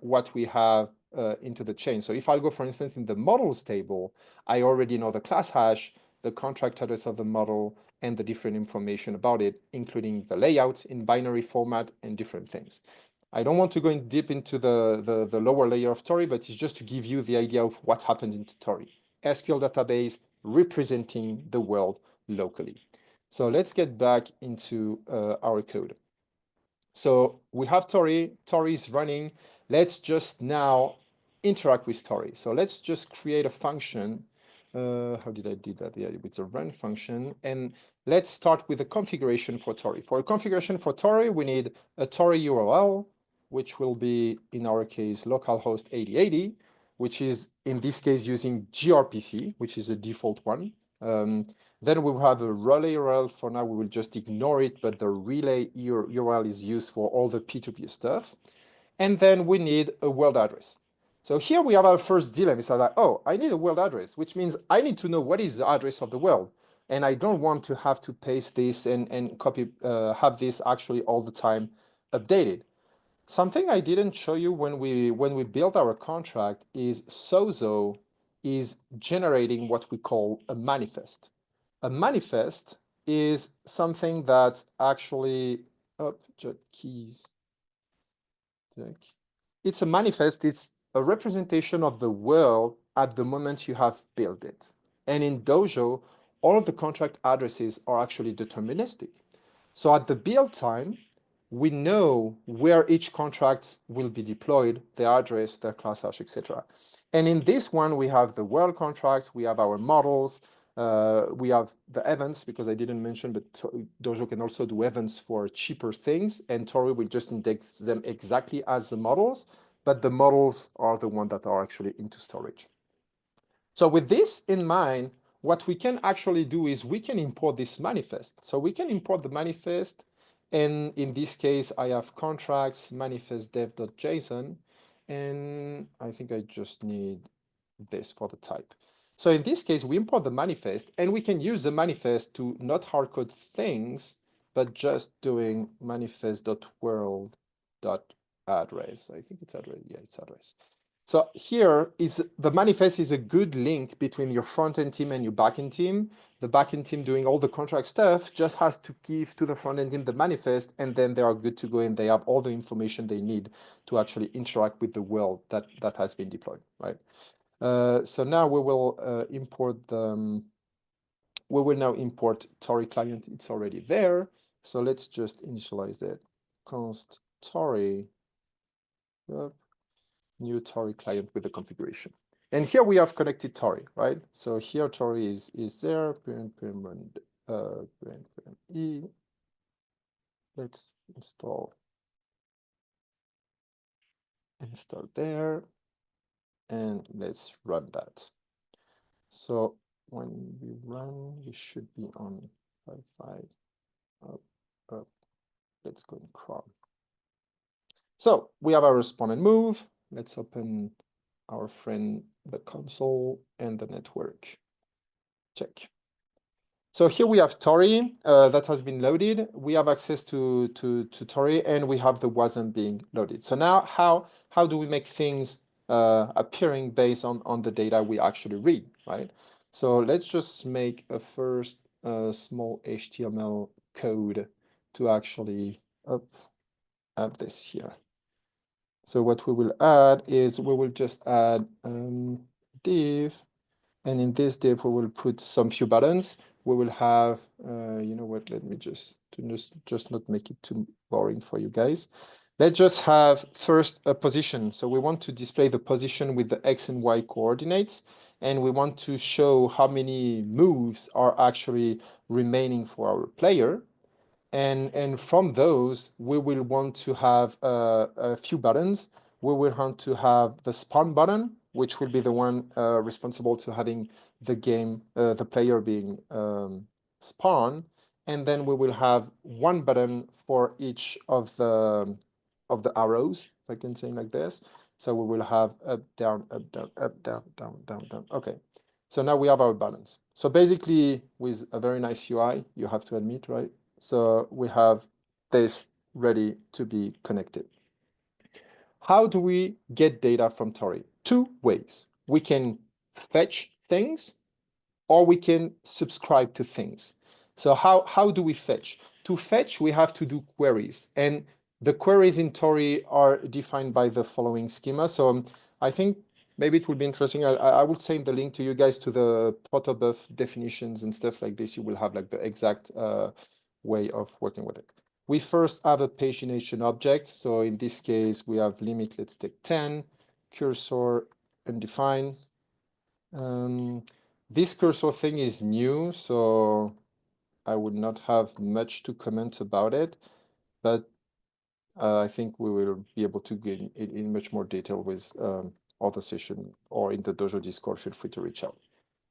what we have into the chain. So if I go, for instance, in the models table, I already know the class hash, the contract address of the model, and the different information about it, including the layout in binary format and different things. I don't want to go in deep into the lower layer of Torii, but it's just to give you the idea of what happens in Torii. SQL database representing the world locally. So let's get back into our code. So we have Torii. Torii is running. Let's just now interact with Torii. So let's just create a function. How did I do that? Yeah, it's a run function. And let's start with a configuration for Torii. For a configuration for Torii, we need a Torii URL, which will be, in our case, localhost 8080, which is, in this case, using gRPC, which is a default one. Then we will have a relay URL. For now, we will just ignore it, but the relay URL is used for all the P2P stuff. And then we need a world address. So here we have our first dilemma. It's like, oh, I need a world address, which means I need to know what is the address of the world. And I don't want to have to paste this and copy, have this actually all the time updated. Something I didn't show you when we built our contract is Sozo is generating what we call a manifest. A manifest is something that actually, keys. It's a manifest, it's a representation of the world at the moment you have built it. And in Dojo, all of the contract addresses are actually deterministic. So at the build time, we know where each contract will be deployed, their address, their class hash, etc. And in this one, we have the world contract, we have our models, we have the events, because I didn't mention, but Dojo can also do events for cheaper things, and Torii will just index them exactly as the models, but the models are the ones that are actually into storage. So with this in mind, what we can actually do is we can import this manifest. So we can import the manifest, and in this case, I have contracts manifest dev.json, and I think I just need this for the type. So in this case, we import the manifest, and we can use the manifest to not hardcode things, but just doing manifest.world.address. I think it's address. Yeah, it's address. So here is the manifest is a good link between your front-end team and your back-end team. The back-end team doing all the contract stuff just has to give to the front-end team the manifest, and then they are good to go, and they have all the information they need to actually interact with the world that has been deployed, right? So now we will import the, we will now import Torii client. It's already there. So let's just initialize that. Const Torii, new Torii client with the configuration. And here we have connected Torii, right? So here Torii is there. E. Let's install there, and let's run that. So when we run, we should be on 5.5 up. Let's go in Chrome. So we have our respond and move. Let's open our friend, the console and the network. Check. So here we have Torii that has been loaded. We have access to Torii, and we have the wasm being loaded. So now how do we make things appearing based on the data we actually read, right? So let's just make a first small HTML code to actually have this here. So what we will add is we will just add div, and in this div we will put some few buttons. We will have, you know what? Let me just not make it too boring for you guys. Let's just have first a position. So we want to display the position with the X and Y coordinates, and we want to show how many moves are actually remaining for our player. And from those, we will want to have a few buttons. We will want to have the spawn button, which will be the one responsible to having the player being spawned. And then we will have one button for each of the arrows, if I can say like this. So we will have up, down, up, down, up, down, down, down, down. Okay. So now we have our buttons. So basically, with a very nice UI, you have to admit, right? So we have this ready to be connected. How do we get data from Torii? Two ways. We can fetch things or we can subscribe to things. So how do we fetch? To fetch, we have to do queries. And the queries in Torii are defined by the following schema. So I think maybe it would be interesting. I would send the link to you guys to the protobuf definitions and stuff like this. You will have like the exact way of working with it. We first have a pagination object. So in this case, we have limit, let's take 10, cursor undefined. This cursor thing is new, so I would not have much to comment about it, but I think we will be able to get in much more detail with other session or in the Dojo Discord. Feel free to reach out.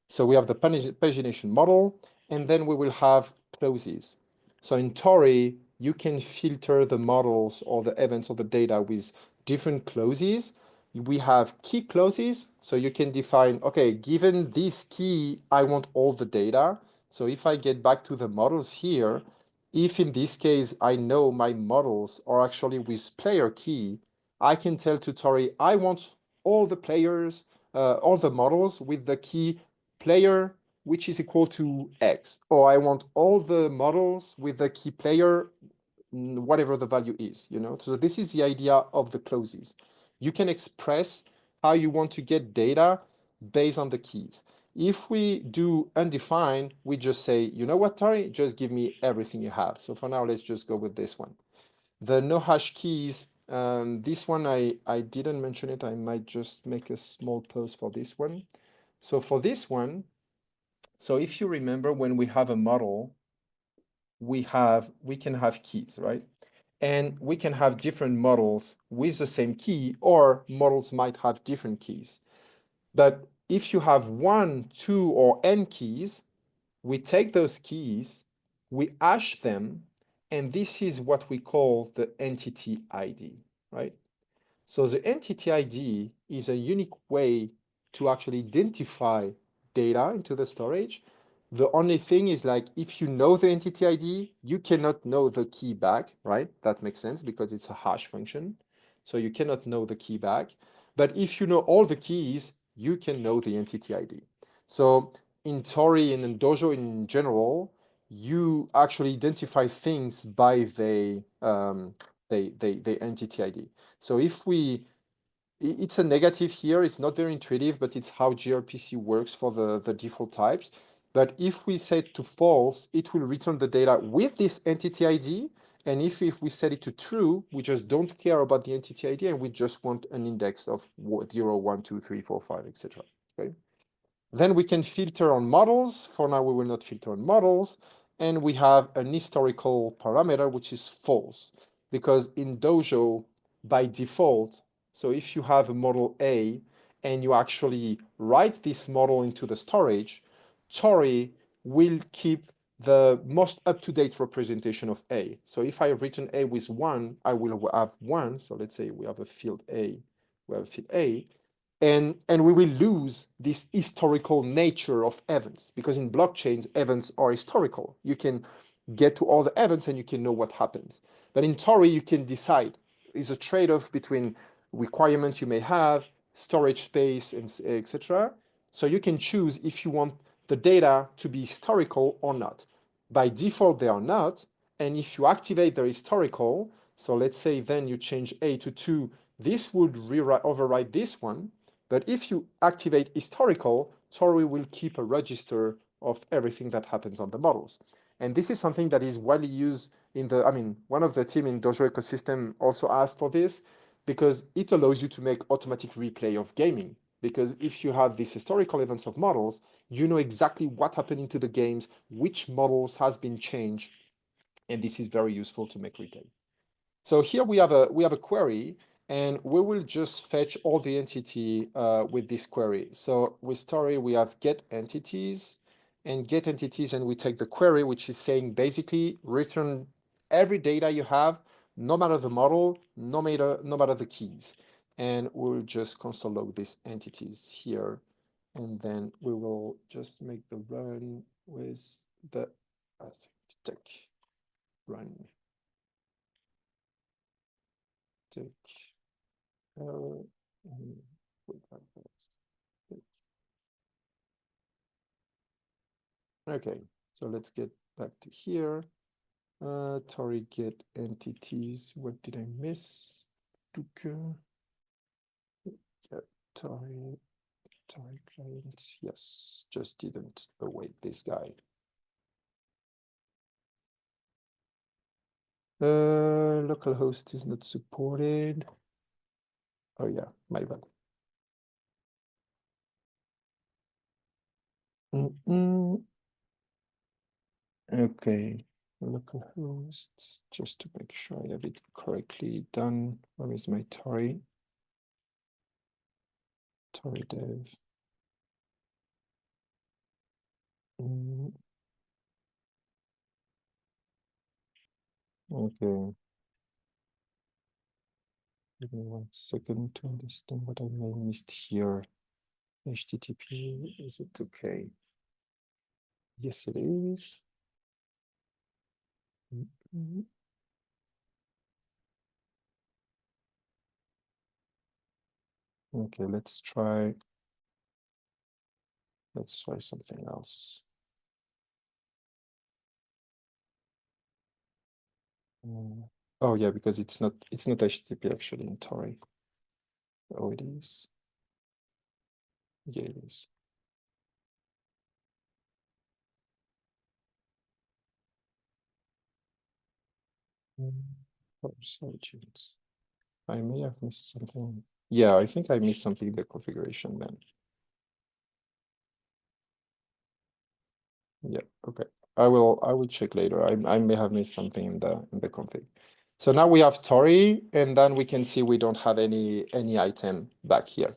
So we have the pagination model, and then we will have clauses. So in Torii, you can filter the models or the events or the data with different clauses. We have key clauses, so you can define, okay, given this key, I want all the data. So if I get back to the models here, if in this case I know my models are actually with player key, I can tell to Torii, I want all the players, all the models with the key player, which is equal to X, or I want all the models with the key player, whatever the value is, you know? So this is the idea of the clauses. You can express how you want to get data based on the keys. If we do undefined, we just say, you know what, Torii, just give me everything you have. So for now, let's just go with this one. The no hash keys, this one I didn't mention it. I might just make a small post for this one. So for this one, so if you remember when we have a model, we can have keys, right? And we can have different models with the same key, or models might have different keys. But if you have one, two, or n keys, we take those keys, we hash them, and this is what we call the entity ID, right? So the entity ID is a unique way to actually identify data into the storage. The only thing is, like, if you know the entity ID, you cannot know the key back, right? That makes sense because it's a hash function. So you cannot know the key back. But if you know all the keys, you can know the entity ID. So in Torii and in Dojo in general, you actually identify things by the entity ID. So if it's a negative here, it's not very intuitive, but it's how gRPC works for the default types. But if we set to false, it will return the data with this entity ID. And if we set it to true, we just don't care about the entity ID and we just want an index of 0, 1, 2, 3, 4, 5, etc. Okay. Then we can filter on models. For now, we will not filter on models. And we have an historical parameter, which is false. Because in Dojo, by default, so if you have a model A and you actually write this model into the storage, Torii will keep the most up-to-date representation of A. So if I have written A with 1, I will have 1. So let's say we have a field A. We have a field A. And we will lose this historical nature of events, because in blockchains, events are historical. You can get to all the events and you can know what happens. But in Torii, you can decide. It's a trade-off between requirements you may have, storage space, and etc. So you can choose if you want the data to be historical or not. By default, they are not. And if you activate the historical, so let's say then you change A to 2 this would override this one. But if you activate historical, Torii will keep a register of everything that happens on the models. And this is something that is widely used in the, I mean, one of the team in Dojo ecosystem also asked for this because it allows you to make automatic replay of gaming. Because if you have these historical events of models, you know exactly what happened into the games, which models has been changed, and this is very useful to make replay. So here we have a query, and we will just fetch all the entity with this query. So with Torii, we have get entities, and we take the query, which is saying basically return every data you have, no matter the model, no matter the keys. And we'll just console log these entities here. And then we will just make the run with the tech run. Take okay, so let's get back to here. Torii get entities. What did I miss? Yeah, Torii client. Yes, just didn't await this guy. Localhost is not supported. Oh yeah, my bad. Okay, localhost, just to make sure I have it correctly done. Where is my Torii? Torii dev. Okay. Give me 1 second to understand what I may missed here. HTTP, is it okay? Yes, it is. Okay, let's try something else. Oh yeah, because it's not HTTP actually in Torii. Oh, it is. Yeah, it is. Sorry, James. I may have missed something. Yeah, I think I missed something in the configuration then. Yeah, okay. I will check later. I may have missed something in the config. So now we have Torii, and then we can see we don't have any item back here.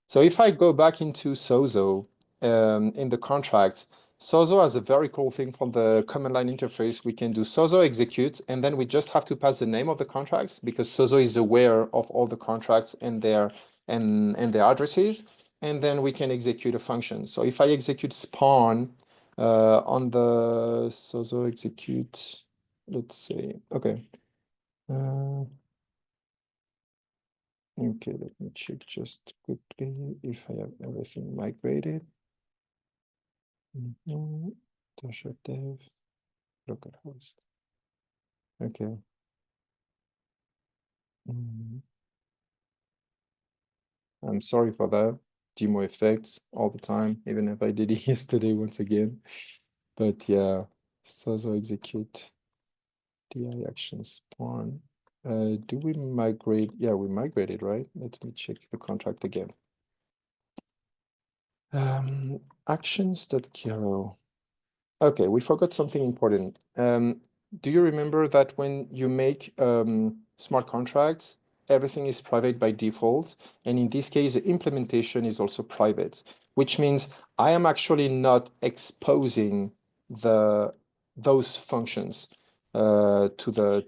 So if I go back into Sozo in the contracts, Sozo has a very cool thing from the command line interface. We can do Sozo execute, and then we just have to pass the name of the contracts because Sozo is aware of all the contracts and their addresses, and then we can execute a function. So if I execute spawn on the Sozo execute, let's see. Okay. Okay, let me check just quickly if I have everything migrated. Dojo dev, localhost. Okay. I'm sorry for that. Demo effects all the time, even if I did it yesterday once again. But yeah, Sozo execute DI action spawn. Do we migrate? Yeah, we migrated, right? Let me check the contract again. Actions.Cairo. Okay, we forgot something important. Do you remember that when you make smart contracts, everything is private by default? And in this case, the implementation is also private, which means I am actually not exposing those functions to the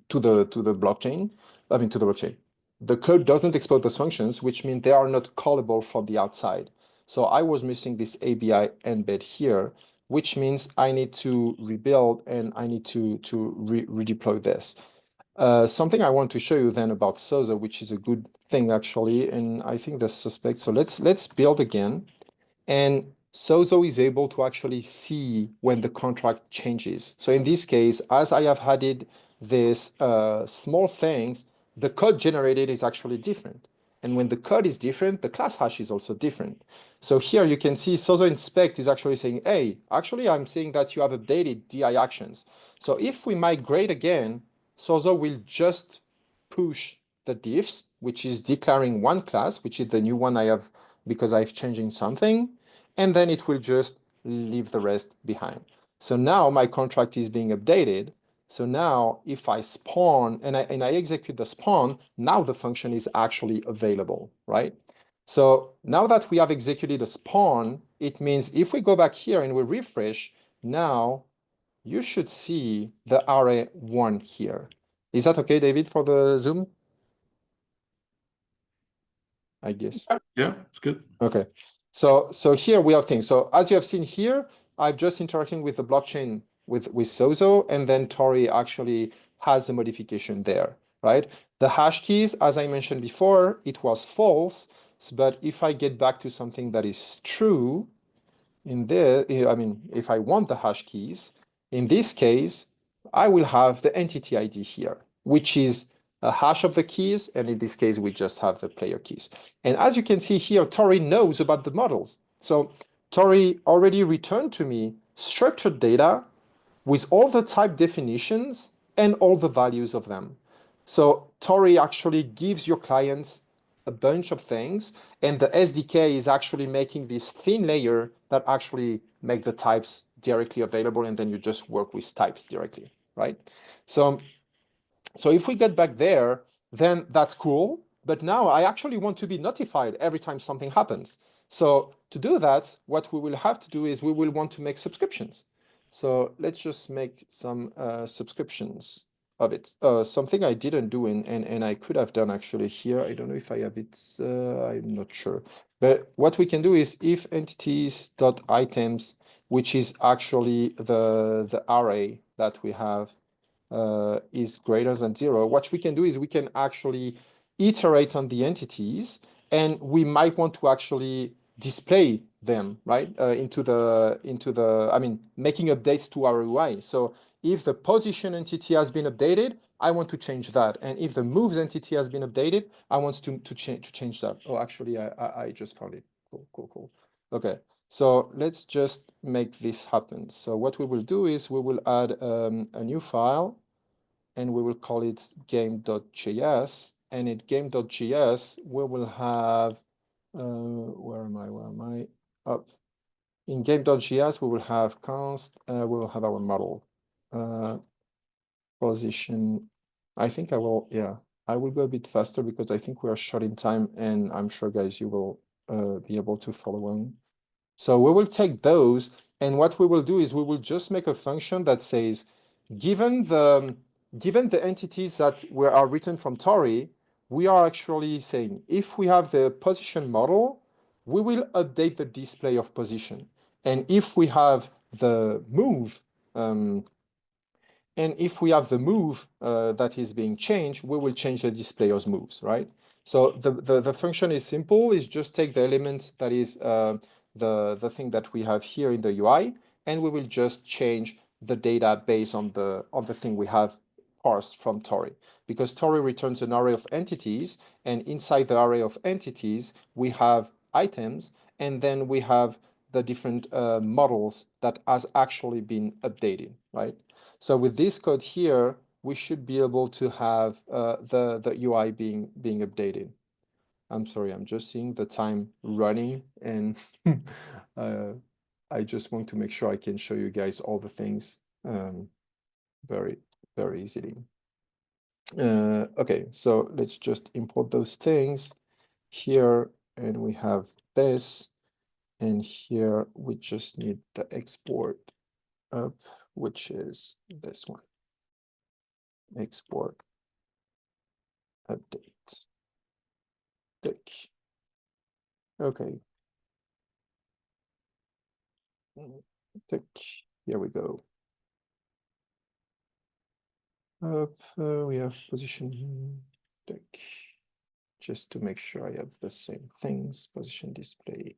blockchain. I mean, to the blockchain. The code doesn't expose those functions, which means they are not callable from the outside. So I was missing this ABI embed here, which means I need to rebuild and I need to redeploy this. Something I want to show you then about Sozo, which is a good thing actually, and I think the suspect. So let's build again. And Sozo is able to actually see when the contract changes. So in this case, as I have added this small things, the code generated is actually different. And when the code is different, the class hash is also different. So here you can see Sozo inspect is actually saying, hey, actually I'm seeing that you have updated DI actions. So if we migrate again, Sozo will just push the diffs, which is declaring one class, which is the new one I have because I've changing something, and then it will just leave the rest behind. So now my contract is being updated. So now if I spawn and I execute the spawn, now the function is actually available, right? So now that we have executed a spawn, it means if we go back here and we refresh, now you should see the array 1 here. Is that okay, David, for the Zoom? I guess. Yeah, it's good. Okay. So here we have things. So as you have seen here, I've just interacting with the blockchain with Sozo, and then Torii actually has a modification there, right? The hash keys, as I mentioned before, it was false. But if I get back to something that is true, in there, I mean, if I want the hash keys, in this case, I will have the entity ID here, which is a hash of the keys. And in this case, we just have the player keys. And as you can see here, Torii knows about the models. So Torii already returned to me structured data with all the type definitions and all the values of them. So Torii actually gives your clients a bunch of things, and the SDK is actually making this thin layer that actually make the types directly available, and then you just work with types directly, right? So if we get back there, then that's cool. But now I actually want to be notified every time something happens. So to do that, what we will have to do is we will want to make subscriptions. So let's just make some subscriptions of it. Something I didn't do and I could have done actually here. I don't know if I have it. I'm not sure. But what we can do is if entities.items, which is actually the array that we have, is greater than 0, what we can do is we can actually iterate on the entities, and we might want to actually display them, right, into the, I mean, making updates to our UI. So if the position entity has been updated, I want to change that. And if the moves entity has been updated, I want to change that. Oh, actually, I just found it. Cool. Okay. So let's just make this happen. So what we will do is we will add a new file, and we will call it game.js. And in game.js, we will have, where am I? Up. In game.js, we will have const, we will have our model position. I think I will go a bit faster because I think we are short in time, and I'm sure, guys, you will be able to follow on. So we will take those, and what we will do is we will just make a function that says, given the entities that are written from Torii, we are actually saying if we have the position model, we will update the display of position. And if we have the move, that is being changed, we will change the display of moves, right? So the function is simple. Is just take the element that is the thing that we have here in the UI, and we will just change the data based on the thing we have parsed from Torii. Because Torii returns an array of entities, and inside the array of entities, we have items, and then we have the different models that has actually been updated, right? So with this code here, we should be able to have the UI being updated. I'm sorry, I'm just seeing the time running, and I just want to make sure I can show you guys all the things very, very easily. Okay, so let's just import those things here, and we have this, and here we just need the export up, which is this one. Export update. Tick. Okay. Tick. Here we go. Up, we have position tick. Just to make sure I have the same things. Position display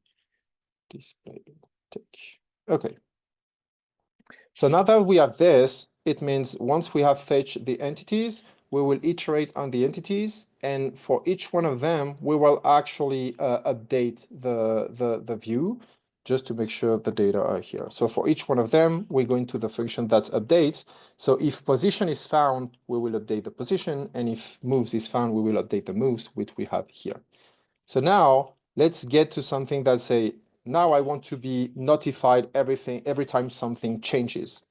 tick. Okay. So now that we have this, it means once we have fetched the entities, we will iterate on the entities, and for each one of them, we will actually update the view just to make sure the data are here. So for each one of them, we go into the function that updates. So if position is found, we will update the position, and if moves is found, we will update the moves, which we have here. So now let's get to something that say, now I want to be notified every time something changes.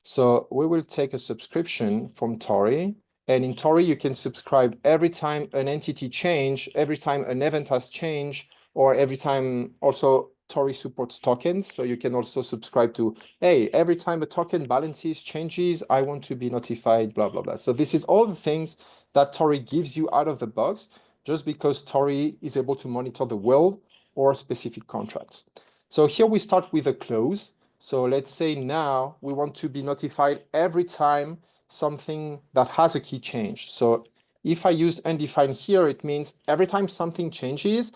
So we will take a subscription from Torii, and in Torii you can subscribe every time an entity change, every time an event has changed, or every time also Torii supports tokens. So you can also subscribe to, hey, every time a token balances changes, I want to be notified, blah, blah, blah. So this is all the things that Torii gives you out of the box, just because Torii is able to monitor the world or specific contracts. So here we start with a close. So let's say now we want to be notified every time something that has a key change. So if I use undefined here, it means every time something changes,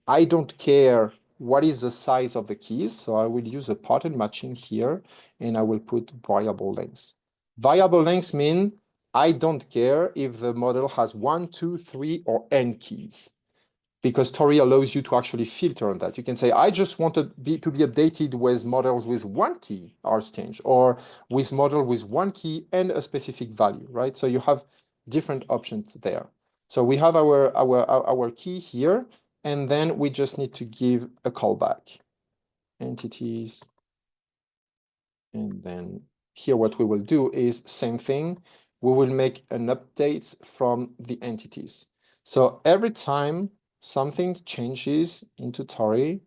I don't care what is the size of the keys. So I will use a pattern matching here, and I will put variable lengths. Variable lengths mean I don't care if the model has 1, 2, 3, or n keys, because Torii allows you to actually filter on that. You can say, I just want to be updated with models with 1 key ours change, or with model with 1 key and a specific value, right? So you have different options there. So we have our key here, and then we just need to give a callback. Entities. And then here what we will do is same thing. We will make an update from the entities. So every time something changes into Torii,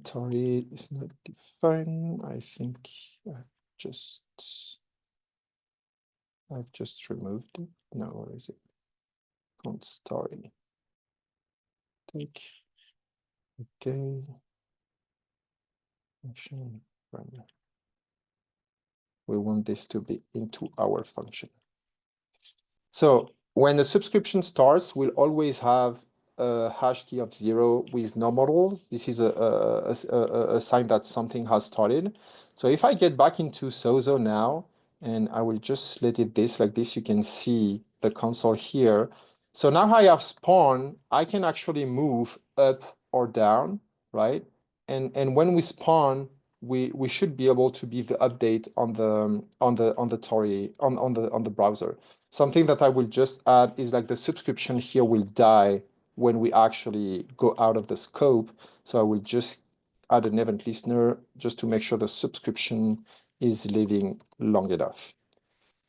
Torii is not defined. I think I've just removed it. No, where is it? Const Torii. Take. Okay. Action. Run. We want this to be into our function. So when a subscription starts, we'll always have a hash key of 0 with no model. This is a sign that something has started. So if I get back into Sozo now, and I will just let it this like this, you can see the console here. So now I have spawn, I can actually move up or down, right? And when we spawn, we should be able to be the update on the Torii on the browser. Something that I will just add is like the subscription here will die when we actually go out of the scope. So I will just add an event listener just to make sure the subscription is living long enough.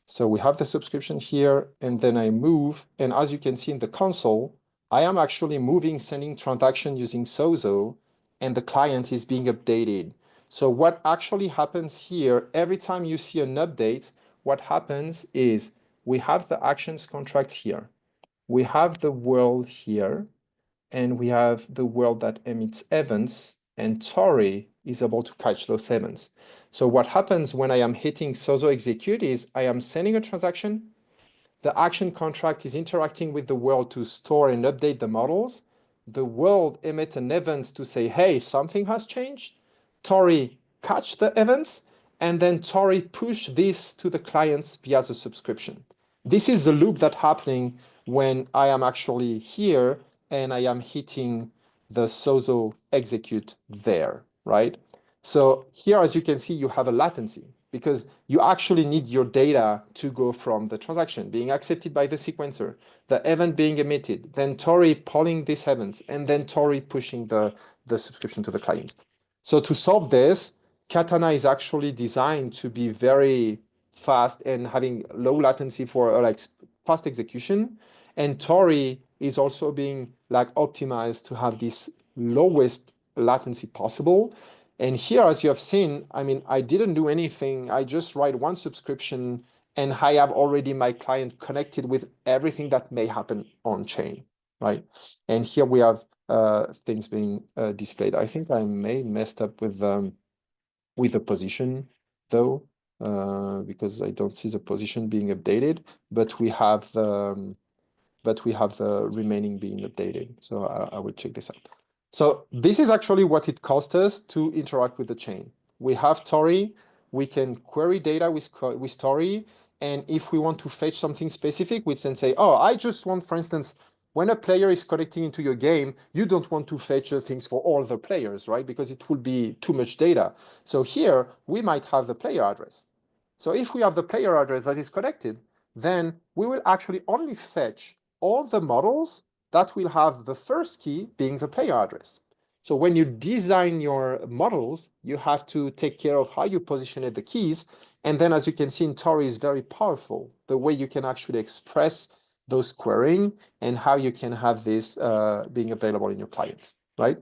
So we have the subscription here, and then I move. And as you can see in the console, I am actually moving, sending transaction using Sozo, and the client is being updated. So what actually happens here, every time you see an update, what happens is we have the actions contract here. We have the world here, and we have the world that emits events, and Torii is able to catch those events. So what happens when I am hitting Sozo execute is I am sending a transaction, the action contract is interacting with the world to store and update the models. The world emits an event to say, hey, something has changed. Torii catch the events, and then Torii push this to the clients via the subscription. This is the loop that's happening when I am actually here and I am hitting the Sozo execute there, right? So here, as you can see, you have a latency because you actually need your data to go from the transaction being accepted by the sequencer, the event being emitted, then Torii polling these events, and then Torii pushing the subscription to the client. So to solve this, Katana is actually designed to be very fast and having low latency for like fast execution. And Torii is also being like optimized to have this lowest latency possible. And here, as you have seen, I mean, I didn't do anything. I just write one subscription and I have already my client connected with everything that may happen on chain, right? And here we have things being displayed. I think I may messed up with the position though, because I don't see the position being updated, but we have the remaining being updated. So I will check this out. So this is actually what it cost us to interact with the chain. We have Torii, we can query data with Torii, And if we want to fetch something specific, we can say, oh, I just want, for instance, when a player is connecting into your game, you don't want to fetch things for all the players, right? Because it will be too much data. So here we might have the player address. So if we have the player address that is connected, then we will actually only fetch all the models that will have the first key being the player address. So when you design your models, you have to take care of how you position the keys. And then as you can see in Torii is very powerful, the way you can actually express those querying and how you can have this being available in your clients, right?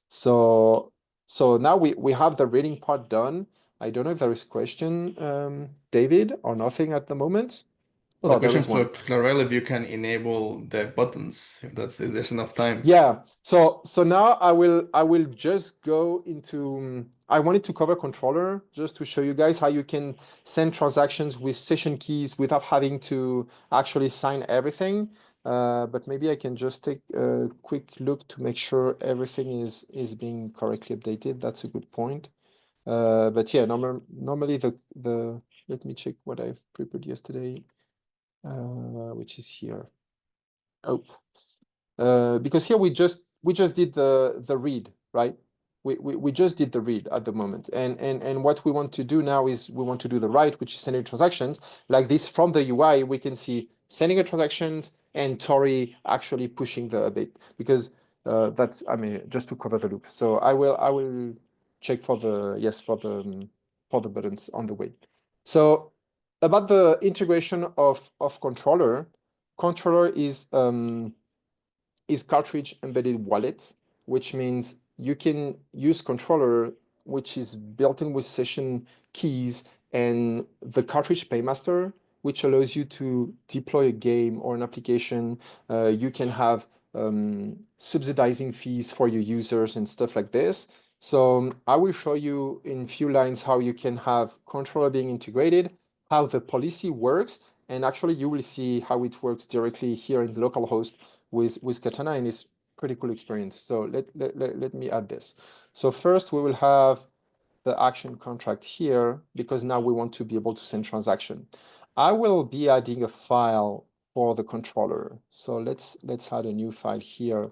So now we have the reading part done. I don't know if there is a question, David, or nothing at the moment. Well, the Oh, there question is for one. Clarel, if you can enable the buttons, if there's enough time. Yeah. So now I will just go into I wanted to cover controller just to show you guys how you can send transactions with session keys without having to actually sign everything. But maybe I can just take a quick look to make sure everything is being correctly updated. That's a good point. But yeah, normally the let me check what I've prepared yesterday, which is here. Oh, because here we just did the read, right? We just did the read at the moment, and what we want to do now is we want to do the write, which is sending transactions like this from the UI. We can see sending a transactions and Torii actually pushing the update because that's I mean just to cover the loop. So I will check for the yes for the buttons on the way. So about the integration of controller, controller is cartridge embedded wallet, which means you can use controller, which is built in with session keys and the cartridge paymaster, which allows you to deploy a game or an application. You can have subsidizing fees for your users and stuff like this. So I will show you in few lines how you can have controller being integrated, how the policy works, and actually you will see how it works directly here in localhost with Katana, and it's pretty cool experience. So let me add this. So first we will have the action contract here because now we want to be able to send transaction. I will be adding a file for the controller. So let's add a new file here,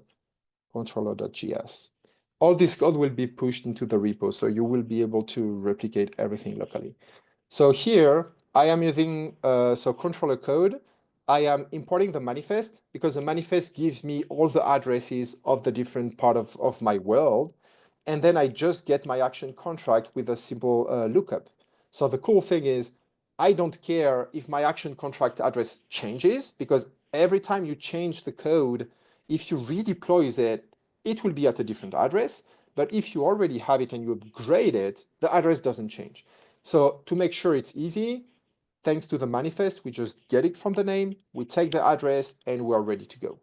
controller.js. All this code will be pushed into the repo, so you will be able to replicate everything locally. So here I am using so controller code. I am importing the manifest because the manifest gives me all the addresses of the different part of my world. And then I just get my action contract with a simple lookup. So the cool thing is I don't care if my action contract address changes because every time you change the code, if you redeploy it, it will be at a different address. But if you already have it and you upgrade it, the address doesn't change. So to make sure it's easy, thanks to the manifest, we just get it from the name, we take the address, and we're ready to go.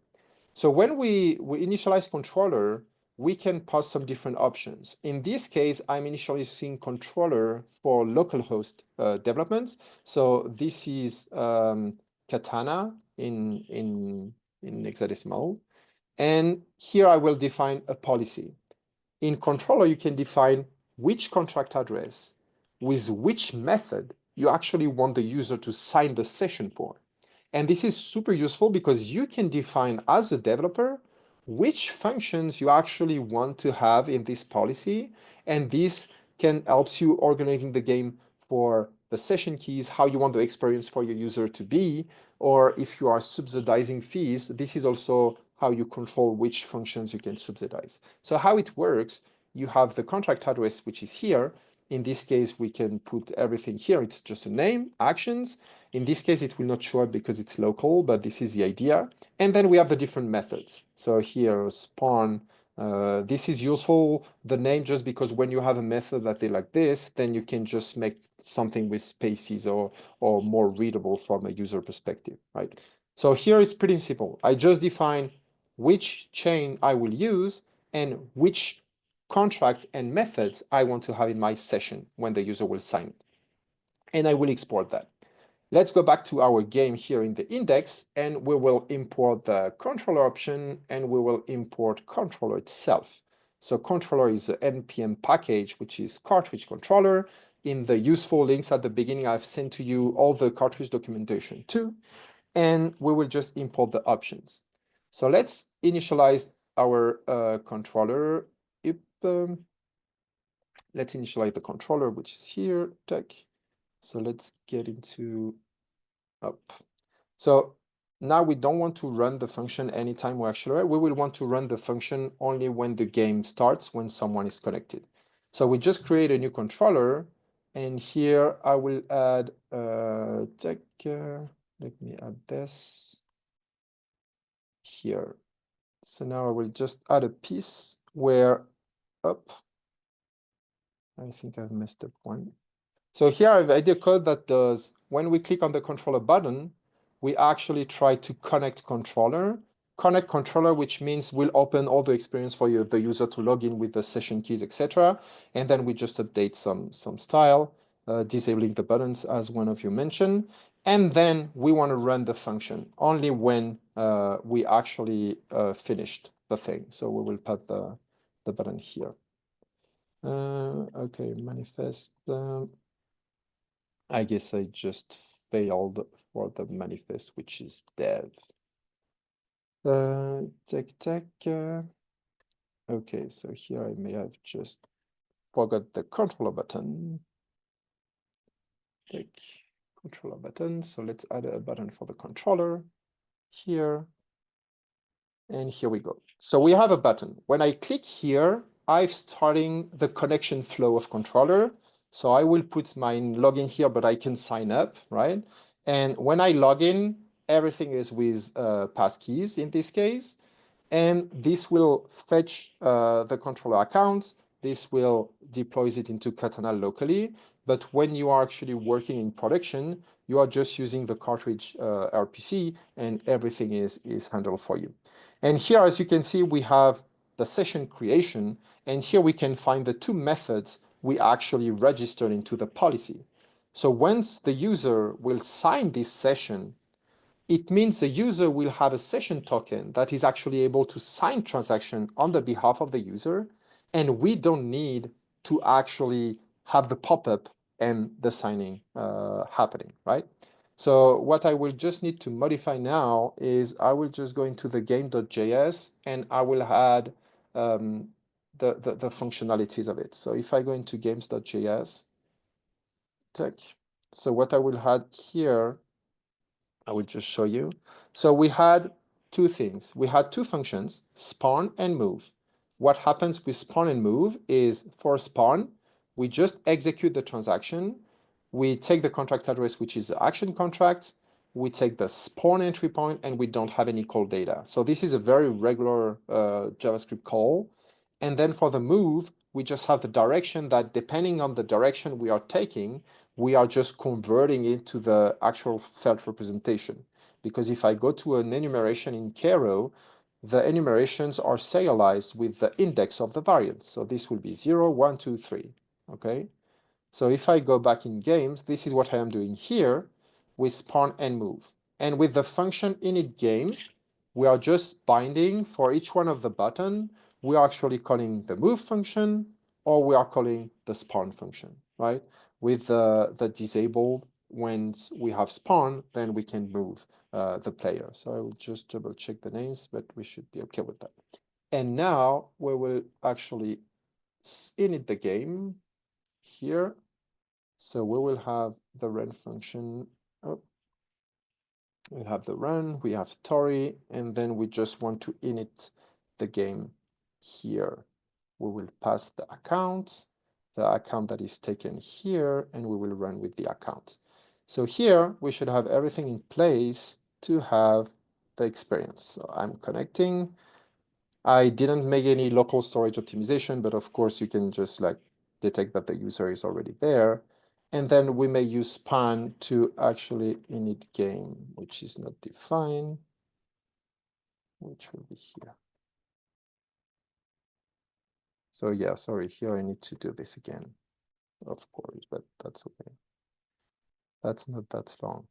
So when we initialize controller, we can pass some different options. In this case, I'm initializing controller for localhost development. So this is Katana in hexadecimal. And here I will define a policy. In controller, you can define which contract address with which method you actually want the user to sign the session for. And this is super useful because you can define as a developer which functions you actually want to have in this policy. And this can help you organizing the game for the session keys, how you want the experience for your user to be, or if you are subsidizing fees, this is also how you control which functions you can subsidize. So how it works, you have the contract address, which is here. In this case, we can put everything here. It's just a name, actions. In this case, it will not show up because it's local, but this is the idea. And then we have the different methods. So here, spawn, this is useful, the name, just because when you have a method that they like this, then you can just make something with spaces or more readable from a user perspective, right? So here it's pretty simple. I just define which chain I will use and which contracts and methods I want to have in my session when the user will sign. And I will export that. Let's go back to our game here in the index, and we will import the controller option, and we will import controller itself. So controller is the npm package, which is cartridge controller. In the useful links at the beginning, I've sent to you all the cartridge documentation too, and we will just import the options. So let's initialize our controller. Let's initialize the controller, which is here, tech. So let's get into up. So now we don't want to run the function anytime we accelerate. We will want to run the function only when the game starts, when someone is connected. So we just create a new controller, and here I will add tech. Let me add this here. So now I will just add a piece where up. I think I've messed up one. So here I've added a code that does, when we click on the controller button, we actually try to connect controller. Connect controller, which means we'll open all the experience for you, the user to log in with the session keys, etc. And then we just update some style, disabling the buttons as one of you mentioned. And then we want to run the function only when we actually finished the thing. So we will put the button here. Okay, manifest. I guess I just failed for the manifest, which is dev. Tech. Okay, so here I may have just forgot the controller button. Tech controller button. So let's add a button for the controller here. And here we go. So we have a button. When I click here, I'm starting the connection flow of controller. So I will put my login here, but I can sign up, right? And when I log in, everything is with passkeys in this case. And this will fetch the controller account. This will deploy it into Katana locally. But when you are actually working in production, you are just using the cartridge RPC, and everything is handled for you. And here, as you can see, we have the session creation. And here we can find the two methods we actually registered into the policy. So once the user will sign this session, it means the user will have a session token that is actually able to sign transaction on the behalf of the user. And we don't need to actually have the pop-up and the signing happening, right? So what I will just need to modify now is I will just go into the game.js and I will add the functionalities of it. So if I go into games.js, so what I will add here, I will just show you. So we had two things. We had two functions, spawn and move. What happens with spawn and move is for spawn, we just execute the transaction. We take the contract address, which is the action contract. We take the spawn entry point, and we don't have any call data. So this is a very regular JavaScript call. And then for the move, we just have the direction that depending on the direction we are taking, we are just converting it to the actual felt representation. Because if I go to an enumeration in Cairo, the enumerations are serialized with the index of the variant. So this will be 0, 1, 2, 3, okay? So if I go back in games, this is what I am doing here with spawn and move. And with the function init games, we are just binding for each one of the button. We are actually calling the move function, or we are calling the spawn function, right? With the disabled, when we have spawn, then we can move the player. So I will just double check the names, but we should be okay with that. And now we will actually init the game here. So we will have the run function. Oh, we have the run, we have Torii, and then we just want to init the game here. We will pass the account that is taken here, and we will run with the account. So here we should have everything in place to have the experience. So I'm connecting. I didn't make any local storage optimization, but of course you can just like detect that the user is already there. And then we may use span to actually init game, which is not defined, which will be here. So yeah, sorry, here I need to do this again, of course, but that's okay. That's not that long.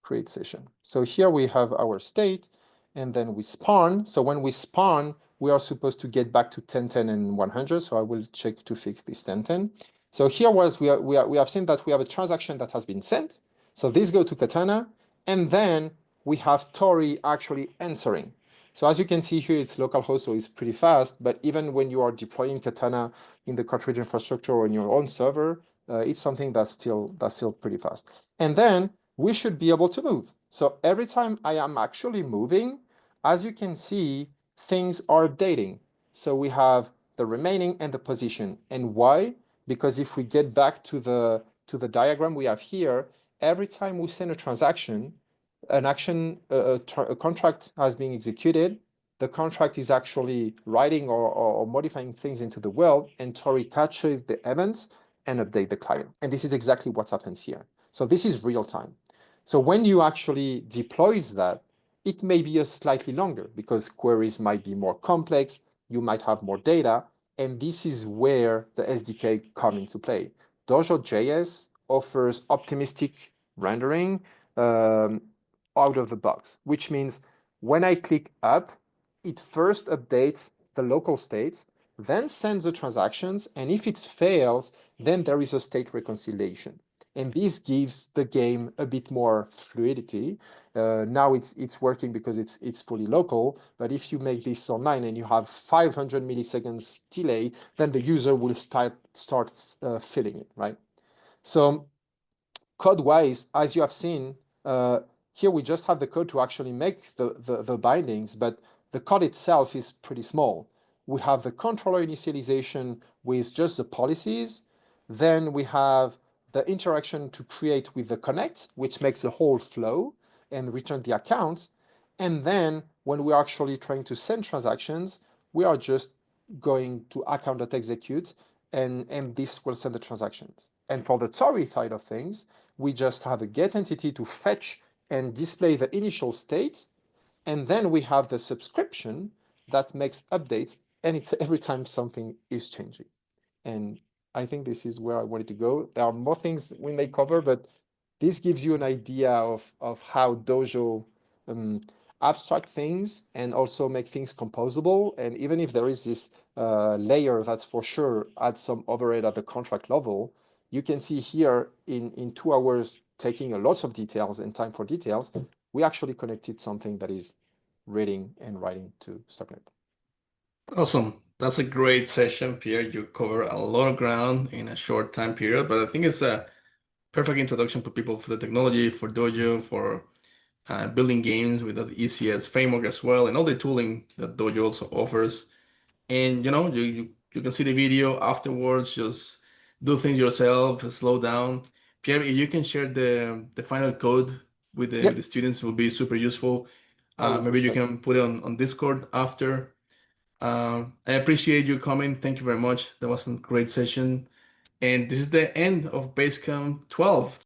Create session. So here we have our state, and then we spawn. So when we spawn, we are supposed to get back to 10, 10, and 100. So I will check to fix this 10, 10. So here was we have seen that we have a transaction that has been sent. So this go to Katana, and then we have Torii actually answering. So as you can see here, it's localhost, so it's pretty fast. But even when you are deploying Katana in the cartridge infrastructure or on your own server, it's something that's still pretty fast. And then we should be able to move. So every time I am actually moving, as you can see, things are updating. So we have the remaining and the position. And why? Because if we get back to the diagram we have here, every time we send a transaction, an action, a contract has been executed, the contract is actually writing or modifying things into the world, and Torii catches the events and update the client. And this is exactly what happens here. So this is real time. So when you actually deploys that, it may be a slightly longer because queries might be more complex, you might have more data, and this is where the SDK come into play. Dojo.js offers optimistic rendering um, out of the box, which means when I click up, it first updates the local states, then sends the transactions, and if it fails, then there is a state reconciliation. And this gives the game a bit more fluidity. Now it's working because it's fully local, but if you make this online and you have 500 milliseconds delay, then the user will start filling it, right? So code-wise, as you have seen, here we just have the code to actually make the bindings, but the code itself is pretty small. We have the controller initialization with just the policies. Then we have the interaction to create with the connect, which makes the whole flow and return the accounts. And then when we're actually trying to send transactions, we are just going to account.execute, and this will send the transactions. And for the Torii side of things, we just have a get entity to fetch and display the initial state. And then we have the subscription that makes updates, and it's every time something is changing. And I think this is where I wanted to go. There are more things we may cover, but this gives you an idea of how Dojo um, abstract things and also make things composable. And even if there is this layer that's for sure adds some overhead at the contract level, you can see here in 2 hours taking a lots of details and time for details, we actually connected something that is reading and writing to Starknet. Awesome. That's a great session, Pierre. You cover a lot of ground in a short time period, but I think it's a perfect introduction for people for the technology, for Dojo, for building games with the ECS framework as well, and all the tooling that Dojo also offers. And you can see the video afterwards. Just do things yourself, slow down. Pierre, if you can share the final code with the Yep, students, will be super useful. I will Maybe push you that. can put it on Discord after. I appreciate you coming. Thank you very much. That was a great session. And this is the end of Basecamp 12.